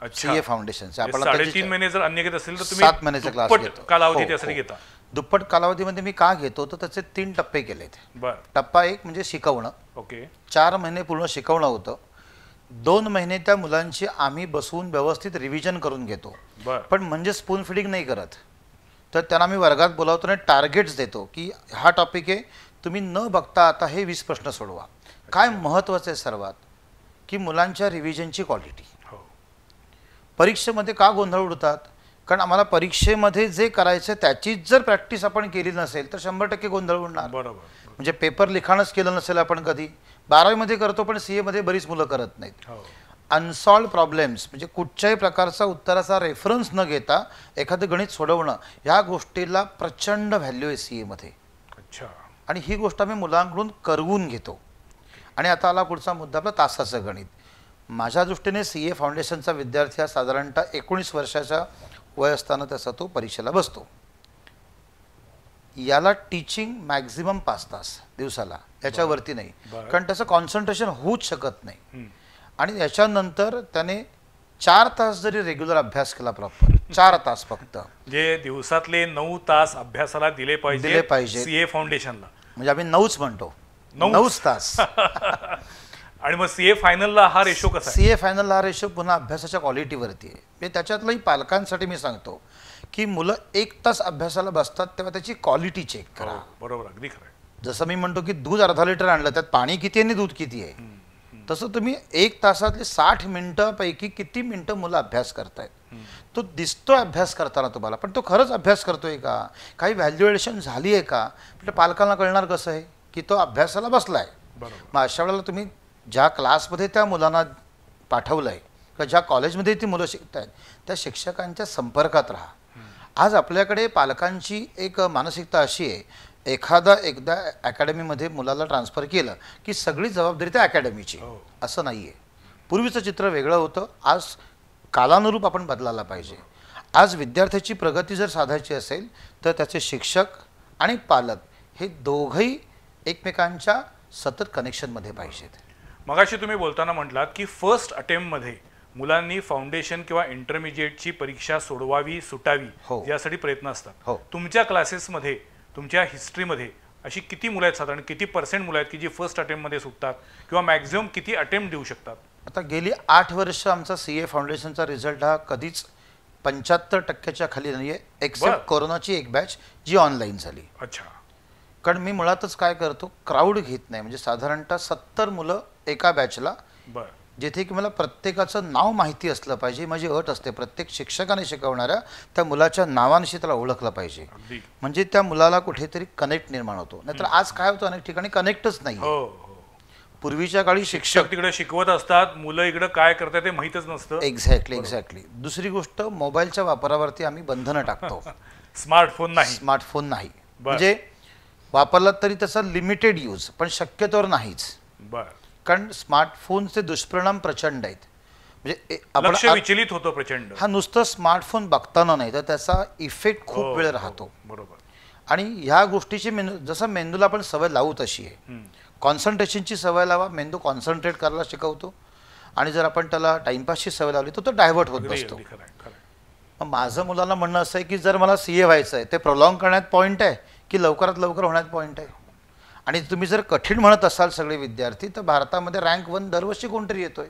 अच्छा. सीए फाउंडेशनचे. आपण 3.5 महिने जर अन्य घेत असेल तर 7 महिन्याचा क्लास दुप्पट घेतो. कालावधी हो, त्यासाठी हो. घेता. दुप्पट कालावधीमध्ये मी का घेतो तर त्याचे 3 टप्पे केलेत. बरं. टप्पा 1 म्हणजे शिकवणं. ओके. 4 महिने पूर्ण शिकवणं होतं. 2 महिने त्या मुलांची आम्ही बसवून व्यवस्थित रिव्हिजन करून घेतो. बरं. पण म्हणजे स्पून फिडिंग नाही करत. तर त्यांना मी वर्गात बोलावतो आणि टार्गेट्स देतो की हा टॉपिक आहे, तुम्ही न बघता आता हे 20 प्रश्न सोडवा. काय महत्त्वाचं आहे सर्वात की मुलांच्या रिव्हिजनची क्वालिटी. हो. परीक्षेमध्ये का गोंधळ उडतात? कारण आम्हाला परीक्षेमध्ये जे करायचं त्याचीच जर प्रॅक्टिस आपण केली नसेल तर 100% गोंधळ उडणार. बरोबर. म्हणजे पेपर लिखाणच केलं नसेल आपण कधी. 12वीमध्ये करतो पण सीए मध्ये बरीच मुलं करत नाहीत. हो. अनसॉल्व प्रॉब्लेम्स म्हणजे कुठच्याही प्रकारचा उत्तराचा रेफरन्स न घेता एखादं गणित सोडवणं, ह्या गोष्टीला प्रचंड व्हॅल्यू आहे सीए मध्ये. अच्छा. आणि ही गोष्ट आम्ही मुलांकडून करवून घेतो. आणि आता आला पुढचा मुद्दा आपला तासाचं गणित. माझ्या दृष्टीने सीए फाउंडेशनचा विद्यार्थी हा साधारणतः 19 वर्षाच्या वय असताना त्याचा तो परीक्षेला बसतो. याला टीचिंग मॅक्झिमम 5 तास दिवसाला, याच्यावरती नाही. कारण त्याचं कॉन्सन्ट्रेशन होऊच शकत नाही. आणि याच्यानंतर त्याने 4 तास जरी रेग्युलर अभ्यास केला, प्रॉपर 4 तास फक्त, जे दिवसातले 9 तास अभ्यासाला दिले पाहिजे सीए फाउंडेशनला. म्हणजे आम्ही 9च म्हणतो, 9 तास. आणि मग सीए फायनलला हा रेशो कसा आहे? सीए फायनलला हा रेशो पुन्हा अभ्यासाच्या क्वालिटीवरती आहे. म्हणजे त्याच्यातलंही पालकांसाठी मी सांगतो की मुलं 1 तास अभ्यासाला बसतात तेव्हा त्याची क्वालिटी चेक करा. हो, बरोबर, अगदी खरं आहे. जसं मी म्हणतो की दूध अर्धा लिटर आणलं, त्यात पाणी किती आहे आणि दूध किती आहे, तसं तुम्ही 1 तासातले 60 मिनिटांपैकी किती मिनिटं मुलं अभ्यास करतायत तो दिसतो अभ्यास करताना तुम्हाला. पण तो खरंच अभ्यास करतोय का, काही व्हॅल्युएशन झाली आहे का, म्हणजे पालकांना कळणार कसं आहे की तो अभ्यासाला बसलाय. मग अशा वेळेला तुम्ही ज्या क्लासमध्ये त्या मुलांना पाठवलं आहे किंवा ज्या कॉलेजमध्ये ती मुलं शिकत आहेत त्या शिक्षकांच्या संपर्कात राहा. आज आपल्याकडे पालकांची एक मानसिकता अशी आहे, एकदा अकॅडमीमध्ये मुलाला ट्रान्सफर केलं की सगळी जबाबदारी त्या अकॅडमीची. असं नाही आहे. पूर्वीचं चित्र वेगळं होतं. आज कालानुरूप आपण बदलायला पाहिजे. आज विद्यार्थ्याची प्रगती जर साधायची असेल तर त्याचे शिक्षक आणि पालक हे दोघंही एकमेकांच्या सतत कनेक्शनमध्ये पाहिजेत. मगाशी तुम्ही बोलताना म्हटलात की फर्स्ट अटेम्प्टमध्ये मुलांनी फाउंडेशन किंवा इंटरमिजिएटची परीक्षा सोडवावी, सुटावी, यासाठी प्रयत्न असतात. तुमच्या क्लासेसमध्ये, तुमच्या हिस्ट्रीमध्ये अशी किती मुलं आहेत, साधारण किती % मुलं आहेत की जी फर्स्ट अटेम्प्टमध्ये सुटतात किंवा मॅक्झिमम किती अटेम्प्ट देऊ शकतात? आता गेली 8 वर्ष आमचा सीए फाउंडेशनचा रिझल्ट हा कधीच 75% खाली नाही आहे, एक्सेप्ट कोरोनाची एक बॅच जी ऑनलाईन झाली. अच्छा. कारण मी मुळातच काय करतो, क्राऊड घेत नाही. म्हणजे साधारणतः 70 मुलं एका बॅचला, जिथे की मला प्रत्येकाचं नाव माहिती असलं पाहिजे. माझी अट असते प्रत्येक शिक्षकाने शिकवणाऱ्या त्या मुलाच्या नावानिशी त्याला ओळखलं पाहिजे, म्हणजे त्या मुलाला कुठेतरी कनेक्ट निर्माण होतो. नाहीतर आज काय होतं, अनेक ठिकाणी कनेक्टच नाही. पूर्वीच्या काळी शिक्षक तिकडे शिकवत असतात, मुलं इकडे काय करतात ते माहीतच नसतं. एक्झॅक्टली. दुसरी गोष्ट, मोबाईलच्या वापरावरती आम्ही बंधनं टाकतो. स्मार्टफोन नाही. म्हणजे वापरला तरी त्याचा लिमिटेड यूज, पण शक्यतोवर नाहीच. कारण स्मार्टफोनचे दुष्परिणाम प्रचंड आहेत. म्हणजे लक्ष विचलित होतं प्रचंड. हा नुसतं स्मार्टफोन बघताना नाही तर त्याचा इफेक्ट खूप वेळ राहतो. बरोबर. आणि ह्या गोष्टीची जसं मेंदूला आपण सवय लावू तशी आहे. कॉन्सन्ट्रेशनची सवय लावा, मेंदू कॉन्सन्ट्रेट करायला शिकवतो. आणि जर आपण त्याला टाइमपासची सवय लावली तर तो डायव्हर्ट होत बसतो. मग माझं मुलांना म्हणणं असं आहे की जर मला सीए व्हायचं आहे ते प्रॉलॉंग करण्यात पॉईंट आहे की लवकरात लवकर होण्यात पॉईंट आहे. आणि तुम्ही जर कठीण म्हणत असाल सगळे विद्यार्थी, तर भारतामध्ये रँक 1 दरवर्षी कोणतरी येतोय.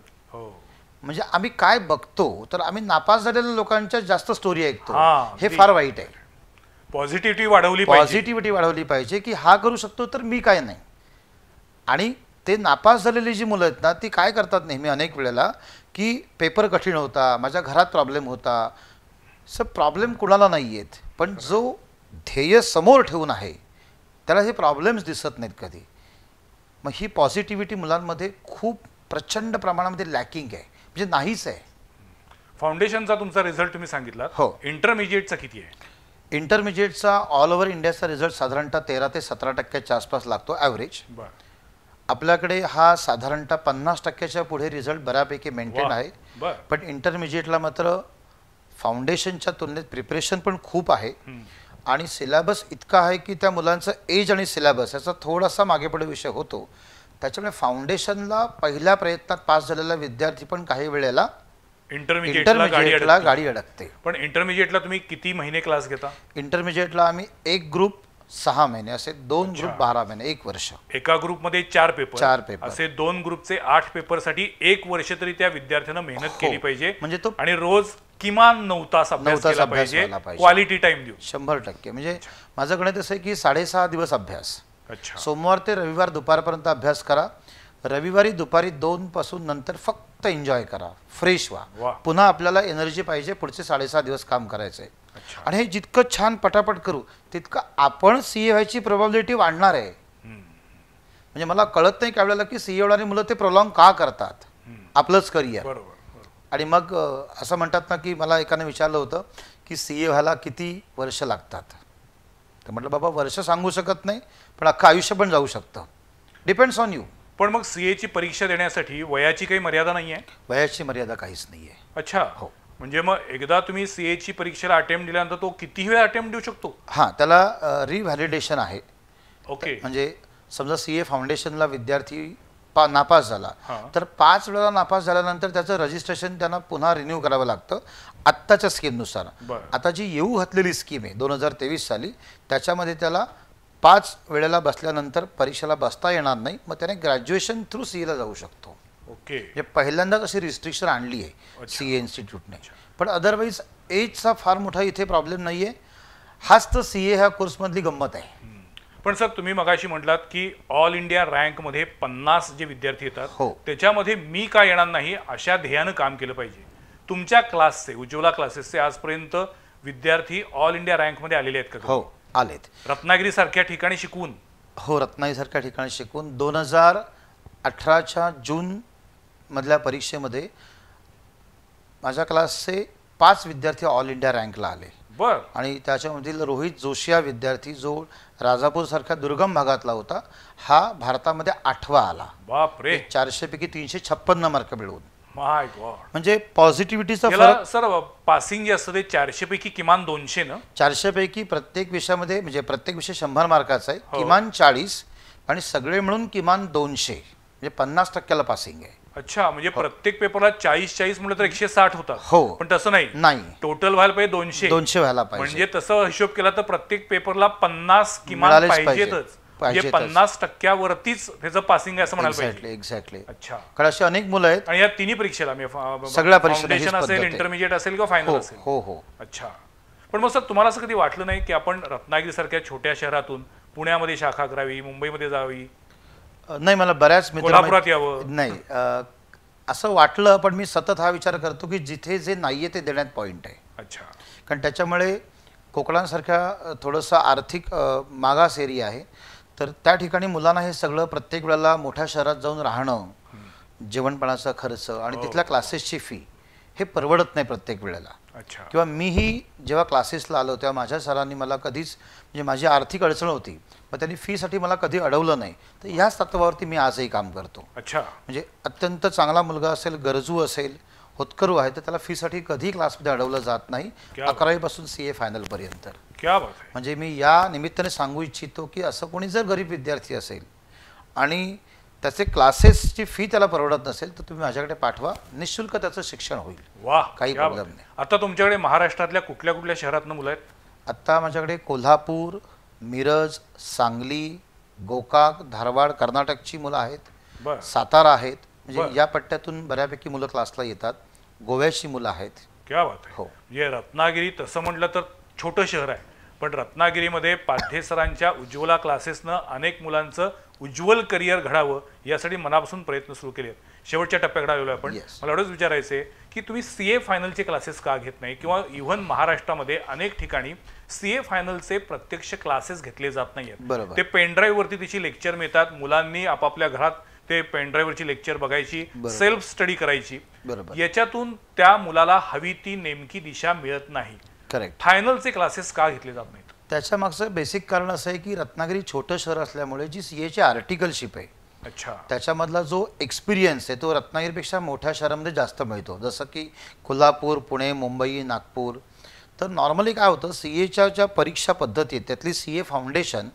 म्हणजे आम्ही काय बघतो तर आम्ही नापास झालेल्या लोकांच्या जास्त स्टोरी ऐकतो. हे फार वाईट आहे. पॉझिटिव्हिटी वाढवली पाहिजे की हा करू शकतो तर मी काय नाही. आणि ते नापास झालेली जी मुलं आहेत ना, ती काय करतात नेहमी अनेक वेळेला की पेपर कठीण होता, माझ्या घरात प्रॉब्लेम होता. प्रॉब्लेम कुणाला नाही आहेत, पण जो ध्येय समोर ठेवून आहे त्याला हे प्रॉब्लेम्स दिसत नाहीत कधी. मग ही पॉझिटिव्हिटी मुलांमध्ये खूप प्रचंड प्रमाणामध्ये लॅकिंग आहे, म्हणजे नाहीच आहे. फाउंडेशनचा तुमचा रिझल्ट तुम्ही सांगितला, हो. इंटरमिजिएटचा किती आहे? इंटरमिजिएटचा ऑल ओव्हर इंडियाचा रिझल्ट साधारणतः 13 ते 17% आसपास लागतो ॲव्हरेज. बरं. आपल्याकडे हा साधारणतः 50% पुढे रिझल्ट बऱ्यापैकी मेंटेन आहे. बरं. पण इंटरमिजिएटला मात्र फाउंडेशनच्या तुलनेत प्रिपरेशन पण खूप आहे आणि सिलेबस इतका आहे की त्या मुलांचं एज आणि सिलेबस याचा थोडासा मागे पुढे विषय होतो. त्याच्यामुळे फाउंडेशनला पहिल्या प्रयत्नात पास झालेला विद्यार्थी पण काही वेळेला इंटरमिजिएटला गाडी अडकते. पण इंटरमिजिएटला तुम्ही किती महिने क्लास घेता? इंटरमिजिएटला आम्ही एक ग्रुप 6 महिने, असे 2 ग्रुप 12 महिने, 1 वर्ष. एका ग्रुपमध्ये 4 पेपर, 4 पेपर असे 2 ग्रुपचे 8 पेपरसाठी 1 वर्ष तरी त्या विद्यार्थ्यानं मेहनत केली पाहिजे. म्हणजे तो आणि रोज किमान 9 तास अभ्यास केला पाहिजे, क्वालिटी टाइम देऊ. 100%. म्हणजे माझं गणित असं आहे की 6.5 दिवस अभ्यास, अच्छा, सोमवार ते रविवार दुपारपर्यंत अभ्यास करा. रविवारी दुपारी 2 पासून नंतर फक्त एन्जॉय करा, फ्रेश व्हा. पुन्हा आपल्याला एनर्जी पाहिजे, पुढचे 6.5 दिवस काम करायचं आहे. आणि हे जितकं छान पटापट करू तितकं आपण सीए व्हायची प्रोबॅबिलिटी वाढणार आहे. म्हणजे मला कळत नाही त्यावेळेला की सीए होणारी मुलं ते प्रोलॉंग का करतात आपलंच करिअर. आणि मग असं म्हणतात ना की मला एकाने विचारलं होतं की सीए व्हायला किती वर्ष लागतात. तर म्हटलं बाबा वर्ष सांगू शकत नाही, पण अख्खं आयुष्य पण जाऊ शकतं, डिपेंड्स ऑन यू. पण मग सीएची परीक्षा देण्यासाठी वयाची काही मर्यादा नाही आहे? वयाची मर्यादा काहीच नाही आहे. अच्छा, हो. म्हणजे मग एकदा तुम्ही सीएची परीक्षेला अटेम्प्ट दिल्यानंतर तो किती वेळा अटेम्प्ट देऊ शकतो? हां, त्याला रिव्हॅलिडेशन आहे. ओके. म्हणजे समजा सीए फाउंडेशनला विद्यार्थी नापास झाला तर 5 वेळा नापास झाल्यानंतर त्याचं रजिस्ट्रेशन त्यांना पुन्हा रिन्यू करावं लागतं आत्ताच्या स्कीमनुसार. आता जी येऊ घातलेली स्कीम आहे 2023 साली, त्याच्यामध्ये त्याला 5 वेळेला बसल्यानंतर परीक्षेला बसता येणार नाही, मग त्याने ग्रॅज्युएशन थ्रू सीएला जाऊ शकतो. ओके. म्हणजे पहिल्यांदाच अशी रिस्ट्रिक्शन आणली आहे सीए इन्स्टिट्यूटने. पण अदरवाईज एजचा फार मोठा इथे प्रॉब्लेम नाही आहे. हाच तर सीए ह्या कोर्समधली गंमत आहे. पण सर तुम्ही मगाशी म्हटलात की ऑल इंडिया रँकमध्ये 50 जे विद्यार्थी येतात, हो, त्याच्यामध्ये मी का येणार नाही अशा ध्येयानं काम केलं पाहिजे. तुमच्या क्लासचे, उज्ज्वला क्लासेसचे आजपर्यंत विद्यार्थी ऑल इंडिया रँकमध्ये आलेले आहेत का? हो, आलेत. रत्नागिरीसारख्या ठिकाणी शिकून? हो, रत्नागिरीसारख्या ठिकाणी शिकून 2018च्या जून मधल्या परीक्षेमध्ये माझ्या क्लासचे 5 विद्यार्थी ऑल इंडिया रँकला आले. बर. आणि त्याच्यामधील रोहित जोशी हा विद्यार्थी जो राजापूर सारख्या दुर्गम भागातला होता, हा भारतामध्ये 8वा आला. बापरे. 400 पैकी 356 मार्क मिळवून. माय गॉड. म्हणजे पॉझिटिव्हिटीचा फरक. सर पासिंग जे असतं ते 400 पैकी किमान 200 ना? 400 पैकी प्रत्येक विषयामध्ये, म्हणजे प्रत्येक विषय 100 मार्काचा आहे, किमान 40 आणि सगळे मिळून किमान 200, म्हणजे 50%ला पासिंग आहे. अच्छा, म्हणजे प्रत्येक पेपरला 40 म्हटलं तर 160 होतात. हो, पण तसं नाही, टोटल व्हायला पाहिजे 200 व्हायला पाहिजे. म्हणजे तसं हिशोब केला तर प्रत्येक पेपरला 50 किमान पाहिजेतच. म्हणजे 50%वरतीच त्याचं पासिंग आहे असं म्हणायला पाहिजे. एक्झॅक्टली. अच्छा. कारण अशी अनेक मुलं आहेत. आणि या तिन्ही परीक्षेला सगळ्या परीक्षेला फाउंडेशन असेल, इंटरमिजिएट असेल किंवा फायनल असेल? हो हो. अच्छा. पण मग सर तुम्हाला असं कधी वाटलं नाही की आपण रत्नागिरीसारख्या छोट्या शहरातून पुण्यामध्ये शाखा करावी, मुंबईमध्ये जावी? नाही, मला बऱ्याच कोल्हापुरात यावं? नाही, असं वाटलं, पण मी सतत हा विचार करतो की जिथे जे नाहीये ते देण्यात पॉईंट आहे. अच्छा. कारण त्याच्यामुळे कोकणासारख्या थोडंसं आर्थिक मागास एरिया आहे, तर त्या ठिकाणी मुलांना हे सगळं प्रत्येक वेळेला मोठ्या शहरात जाऊन राहणं, जेवणपणाचा खर्च आणि तिथल्या क्लासेसची फी हे परवडत नाही प्रत्येक वेळेला. अच्छा. किंवा मीही जेव्हा क्लासेसला आलो तेव्हा माझ्या सरांनी मला कधीच, म्हणजे माझी आर्थिक अडचण होती, मग त्यांनी फीसाठी मला कधी अडवलं नाही. तर ह्याच तत्वावरती मी आजही काम करतो. अच्छा. म्हणजे अत्यंत चांगला मुलगा असेल, गरजू असेल, होतकरू आहे, तर त्याला फीसाठी कधी क्लासमध्ये अडवलं जात नाही, 11वी पासून सीए फायनल पर्यंत. क्या बात आहे. म्हणजे मी या निमित्ताने सांगू इच्छितो की असं कोणी जर गरीब विद्यार्थी असेल आणि त्याचे क्लासेसची फी त्याला परवडत नसेल तर तुम्ही माझ्याकडे पाठवा, निःशुल्क त्याचं शिक्षण होईल. वाह, काही प्रॉब्लेम नाही. आता तुमच्याकडे महाराष्ट्रातल्या कुठल्या कुठल्या शहरातनं मुलं आहेत? आता माझ्याकडे कोल्हापूर, मिरज, सांगली, गोकाक, धारवाड, कर्नाटकची मुलं आहेत, सातारा आहेत. म्हणजे या पट्ट्यातून बऱ्यापैकी मुलं क्लासला येतात. गोव्याची मुलं आहेत. क्या बात आहे. हो. म्हणजे रत्नागिरी तसं म्हटलं तर छोटं शहर आहे, पण रत्नागिरीमध्ये पाध्ये सरांच्या उज्ज्वला क्लासेसनं अनेक मुलांचं उज्ज्वल करिअर घडावं यासाठी मनापासून प्रयत्न सुरू केले आहेत. शेवटच्या टप्प्याकडे आलेलो आपण. मला एवढंच विचारायचं आहे की तुम्ही सीए फायनलचे क्लासेस का घेत नाही, किंवा इव्हन महाराष्ट्रामध्ये अनेक ठिकाणी सीए फायनलचे प्रत्यक्ष क्लासेस घेतले जात नाहीयेत. बरोबर. ते पेनड्राईव्ह वरती तिची लेक्चर मिळतात. मुलांनी आपापल्या घरात ते पेनड्राईव्ह वरची लेक्चर बघायची, सेल्फ स्टडी करायची. बरोबर. याच्यातून त्या मुलाला हवी ती नेमकी दिशा मिळत नाही. करेक्ट. फायनलचे क्लासेस का घेतले जात नाहीत? त्याच्या मागचं बेसिक कारण असं आहे की रत्नागिरी छोटं शहर असल्यामुळे जी सीएची आर्टिकलशिप आहे, अच्छा, त्याच्यामधला जो एक्सपिरियन्स आहे तो रत्नागिरीपेक्षा मोठ्या शहरामध्ये जास्त मिळतो. जसं की कोल्हापूर, पुणे, मुंबई, नागपूर. तर नॉर्मली काय होतं, सीएच्या ज्या परीक्षा पद्धती आहेत त्यातली सीए फाउंडेशन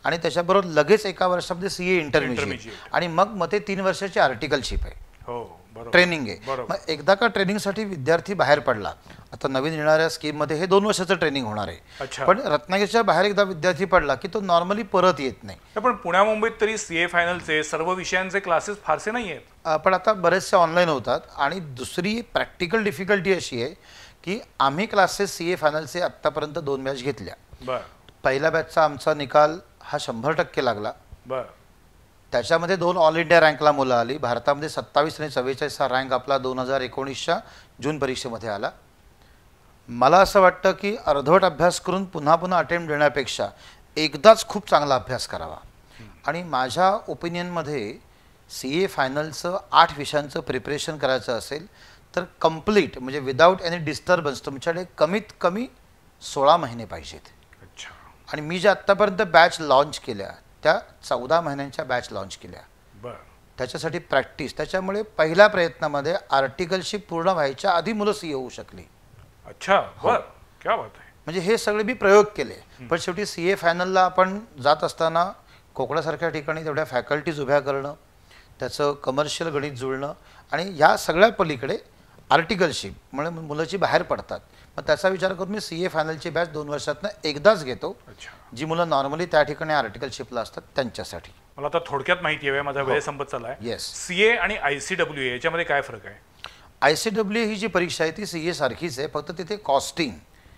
आणि त्याच्याबरोबर लगेच एका वर्षामध्ये सीए इंटरमिजिएट आणि मग ते 3 वर्षाची आर्टिकलशिप आहे. हो, बरोबर. ट्रेनिंग आहे. मग एकदा का ट्रेनिंगसाठी विद्यार्थी बाहेर पडला, आता नवीन येणाऱ्या स्कीममध्ये हे 2 वर्षाचं ट्रेनिंग होणार आहे. पण रत्नागिरीच्या बाहेर एकदा विद्यार्थी पडला की तो नॉर्मली परत येत नाही. पण पुण्या मुंबईत तरी सीए फायनलचे सर्व विषयांचे क्लासेस फारसे नाही आहेत. पण आता बरेचसे ऑनलाईन होतात. आणि दुसरी प्रॅक्टिकल डिफिकल्टी अशी आहे की आम्ही क्लासेस सीए फायनलचे आत्तापर्यंत 2 बॅच घेतल्या. बरं. पहिल्या बॅचचा आमचा निकाल हा 100% लागला. बरं. त्याच्यामध्ये 2 ऑल इंडिया रँकला मुलं आली. भारतामध्ये 27 आणि 44 हा रँक आपला 2019च्या जून परीक्षेमध्ये आला. मला असं वाटतं की अर्धवट अभ्यास करून पुन्हा पुन्हा अटेम्प्ट देण्यापेक्षा एकदाच खूप चांगला अभ्यास करावा. आणि माझ्या ओपिनियनमध्ये सीए फायनलचं 8 विषयांचं प्रिपरेशन करायचं असेल तर कंप्लीट म्हणजे विदाऊट एनी डिस्टर्बन्स तुमच्याकडे कमीत कमी 16 महिने पाहिजेत. अच्छा. आणि मी ज्या आत्तापर्यंत बॅच लॉन्च केल्या त्या 14 महिन्यांच्या बॅच लॉन्च केल्या. बरं. त्याच्यासाठी प्रॅक्टिस. त्याच्यामुळे पहिल्या प्रयत्नामध्ये आर्टिकलशिप पूर्ण व्हायच्या आधी मुलं सीए होऊ शकली. अच्छा. बरं. क्या बात आहे. म्हणजे हे सगळे मी प्रयोग केले. पण शेवटी सीए फायनलला आपण जात असताना कोकणासारख्या ठिकाणी तेवढ्या फॅकल्टीज उभ्या करणं, त्याचं कमर्शियल गणित जुळणं आणि ह्या सगळ्या पलीकडे आर्टिकलशिप म्हणून मुलाची बाहेर पडतात. मग त्याचा विचार करून मी सीए फायनलची बॅच 2 वर्षातनं एकदाच घेतो. जी मुलं नॉर्मली त्या ठिकाणी आर्टिकलशिपला असतात त्यांच्यासाठी. मला आता थोडक्यात माहिती आहे, माझा वेळ संपत चालला आहे. येस. सीए आणि आयसीडब्ल्यूए याच्यामध्ये काय फरक आहे? आयसीडब्ल्यूए ही जी परीक्षा आहे ती सीए सारखीच आहे, फक्त तिथे कॉस्टिंग.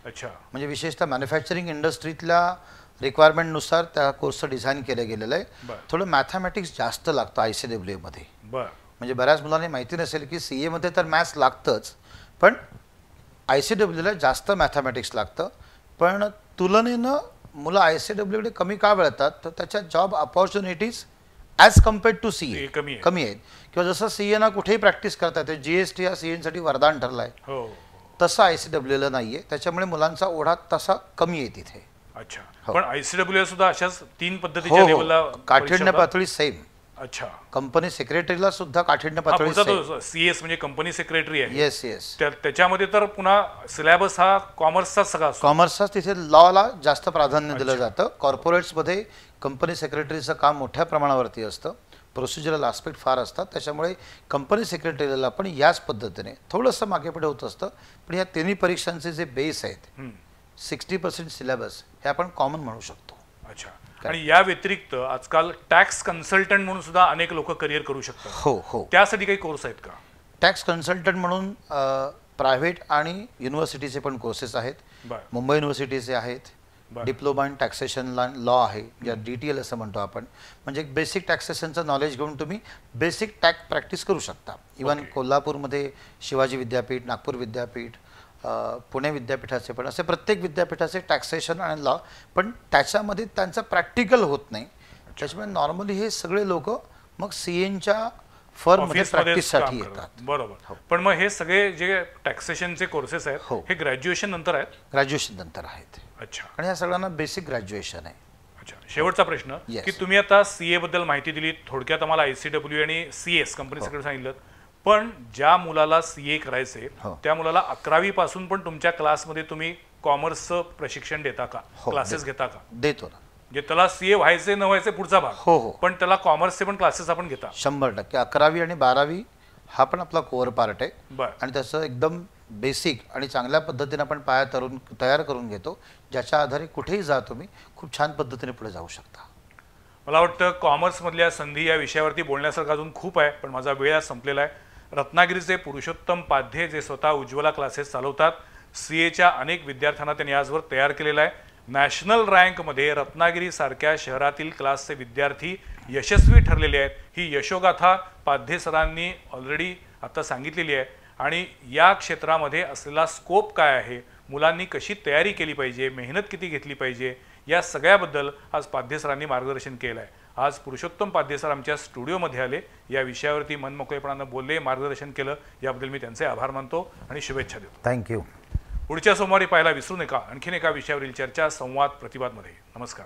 अच्छा. म्हणजे विशेषतः मॅन्युफॅक्चरिंग इंडस्ट्रीतल्या रिक्वायरमेंटनुसार त्या कोर्सचं डिझाईन केलं गेलेलं आहे. थोडं मॅथमॅटिक्स जास्त लागतं आयसीडब्ल्यूएमध्ये. बरं. म्हणजे बऱ्याच मुलांना माहिती नसेल की सीएमध्ये तर मॅथ्स लागतंच, पण आयसीडब्ल्यूला जास्त मॅथमॅटिक्स लागतं. पण तुलनेनं मुलं आयसीडब्ल्यूकडे कमी का वळतात तर त्याच्या job opportunities as compared to CA कमी आहेत. किंवा जसं सीएना कुठेही प्रॅक्टिस करता येते, जीएसटी हा सीएसाठी वरदान ठरला आहे, तसं आयसीडब्ल्यूला नाही आहे. त्याच्यामुळे मुलांचा ओढा तसा कमी आहे तिथे. अच्छा. पण आयसीडब्ल्यूए सुद्धा अशाच 3 पद्धतीच्या लेवलला काठिण्य पातळी सेम. अच्छा. कंपनी सेक्रेटरीला सुद्धा काठिण्य पातळी सेम. सीएस म्हणजे कंपनी सेक्रेटरी आहे. Yes yes. त्याच्यामध्ये तर पुन्हा सिलेबस हा कॉमर्सचा सगळा असतो. कॉमर्सचाच तिथे लॉला जास्त प्राधान्य दिलं जातं. कॉर्पोरेट्समध्ये कंपनी सेक्रेटरीचं काम मोठ्या प्रमाणावरती असतं. प्रोसिजरल आस्पेक्ट फार असतात. त्याच्यामुळे कंपनी सेक्रेटरीला पण याच पद्धतीने थोडंसं मागे पुढे होत असतं. पण या 3 परीक्षांचे जे बेस आहेत 60% सिलेबस हे आपण कॉमन म्हणू शकतो. अच्छा. आणि या व्यतिरिक्त आजकाल टॅक्स कन्सल्टंट म्हणून सुद्धा अनेक लोक करिअर करू शकतात. हो हो. त्यासाठी काही कोर्स आहेत का? टॅक्स कन्सल्टंट म्हणून प्रायव्हेट आणि युनिव्हर्सिटीचे पण कोर्सेस आहेत. मुंबई युनिव्हर्सिटीचे आहेत. डिप्लोमा इन टॅक्सेशन लॉ आहे, या DTL असं म्हणतो आपण. म्हणजे बेसिक टॅक्सेशनचं नॉलेज घेऊन तुम्ही बेसिक टॅक्स प्रॅक्टिस करू शकता. इव्हन कोल्हापूरमध्ये शिवाजी विद्यापीठ, नागपूर विद्यापीठ, पुणे विद्यापीठाचे पण असे प्रत्येक विद्यापीठाचे टॅक्सेशन आणि लॉ, पण त्याच्यामध्ये त्यांचं प्रॅक्टिकल होत नाही. त्याच्यामुळे नॉर्मली हे सगळे लोक मग सीएनच्या फर्ममध्ये प्रॅक्टिससाठी येतात. बरोबर. पण मग हे सगळे जे टॅक्सेशनचे कोर्सेस आहेत हे ग्रॅज्युएशन नंतर आहेत? ग्रॅज्युएशन नंतर आहेत. अच्छा. आणि या सगळ्यांना बेसिक ग्रॅज्युएशन आहे. अच्छा. शेवटचा प्रश्न की तुम्ही आता सीए बद्दल माहिती दिली, थोडक्यात आम्हाला आयसीडब्ल्यू आणि सीएस कंपनी सेक्रेटरी सांगितलं, पण ज्या मुलाला सीए करायचे त्या मुलाला 11वी पासून पण तुमच्या क्लासमध्ये तुम्ही कॉमर्सचं प्रशिक्षण देता का? क्लासेस घेता का? देतो ना. म्हणजे त्याला सीए व्हायचे न व्हायचे पुढचा भाग. हो हो. पण त्याला कॉमर्सचे पण क्लासेस आपण घेता? 100%. 11वी आणि 12वी हा पण आपला कोअर पार्ट आहे. आणि त्याचं एकदम बेसिक आणि चांगल्या पद्धतीने आपण पाया तयार करून घेतो, ज्याच्या आधारे कुठेही जा तुम्ही खूप छान पद्धतीने पुढे जाऊ शकता. मला वाटतं कॉमर्समधल्या संधी या विषयावरती बोलण्यासारखं अजून खूप आहे, पण माझा वेळ संपलेला आहे. रत्नागिरीचे पुरुषोत्तम पाध्ये जे स्वतः उज्ज्वला क्लासेस चालवतात, सीएच्या अनेक विद्यार्थ्यांना त्यांनी आजवर तयार केलेला आहे. नॅशनल रँकमध्ये रत्नागिरीसारख्या शहरातील क्लासचे विद्यार्थी यशस्वी ठरलेले आहेत. ही यशोगाथा पाध्ये सरांनी ऑलरेडी आता सांगितलेली आहे. आणि या क्षेत्रामध्ये असलेला स्कोप काय आहे, मुलांनी कशी तयारी केली पाहिजे, मेहनत किती घेतली पाहिजे, या सगळ्याबद्दल आज पाध्ये सरांनी मार्गदर्शन केलं आहे. आज पुरुषोत्तम पाध्ये सर आमच्या स्टुडिओमध्ये आले, या विषयावरती मनमोकळेपणानं बोलले, मार्गदर्शन केलं, याबद्दल मी त्यांचे आभार मानतो आणि शुभेच्छा देतो. थँक्यू. पुढच्या सोमवारी पाहायला विसरू नका आणखीन एका विषयावरील चर्चा संवाद प्रतिवादमध्ये. नमस्कार.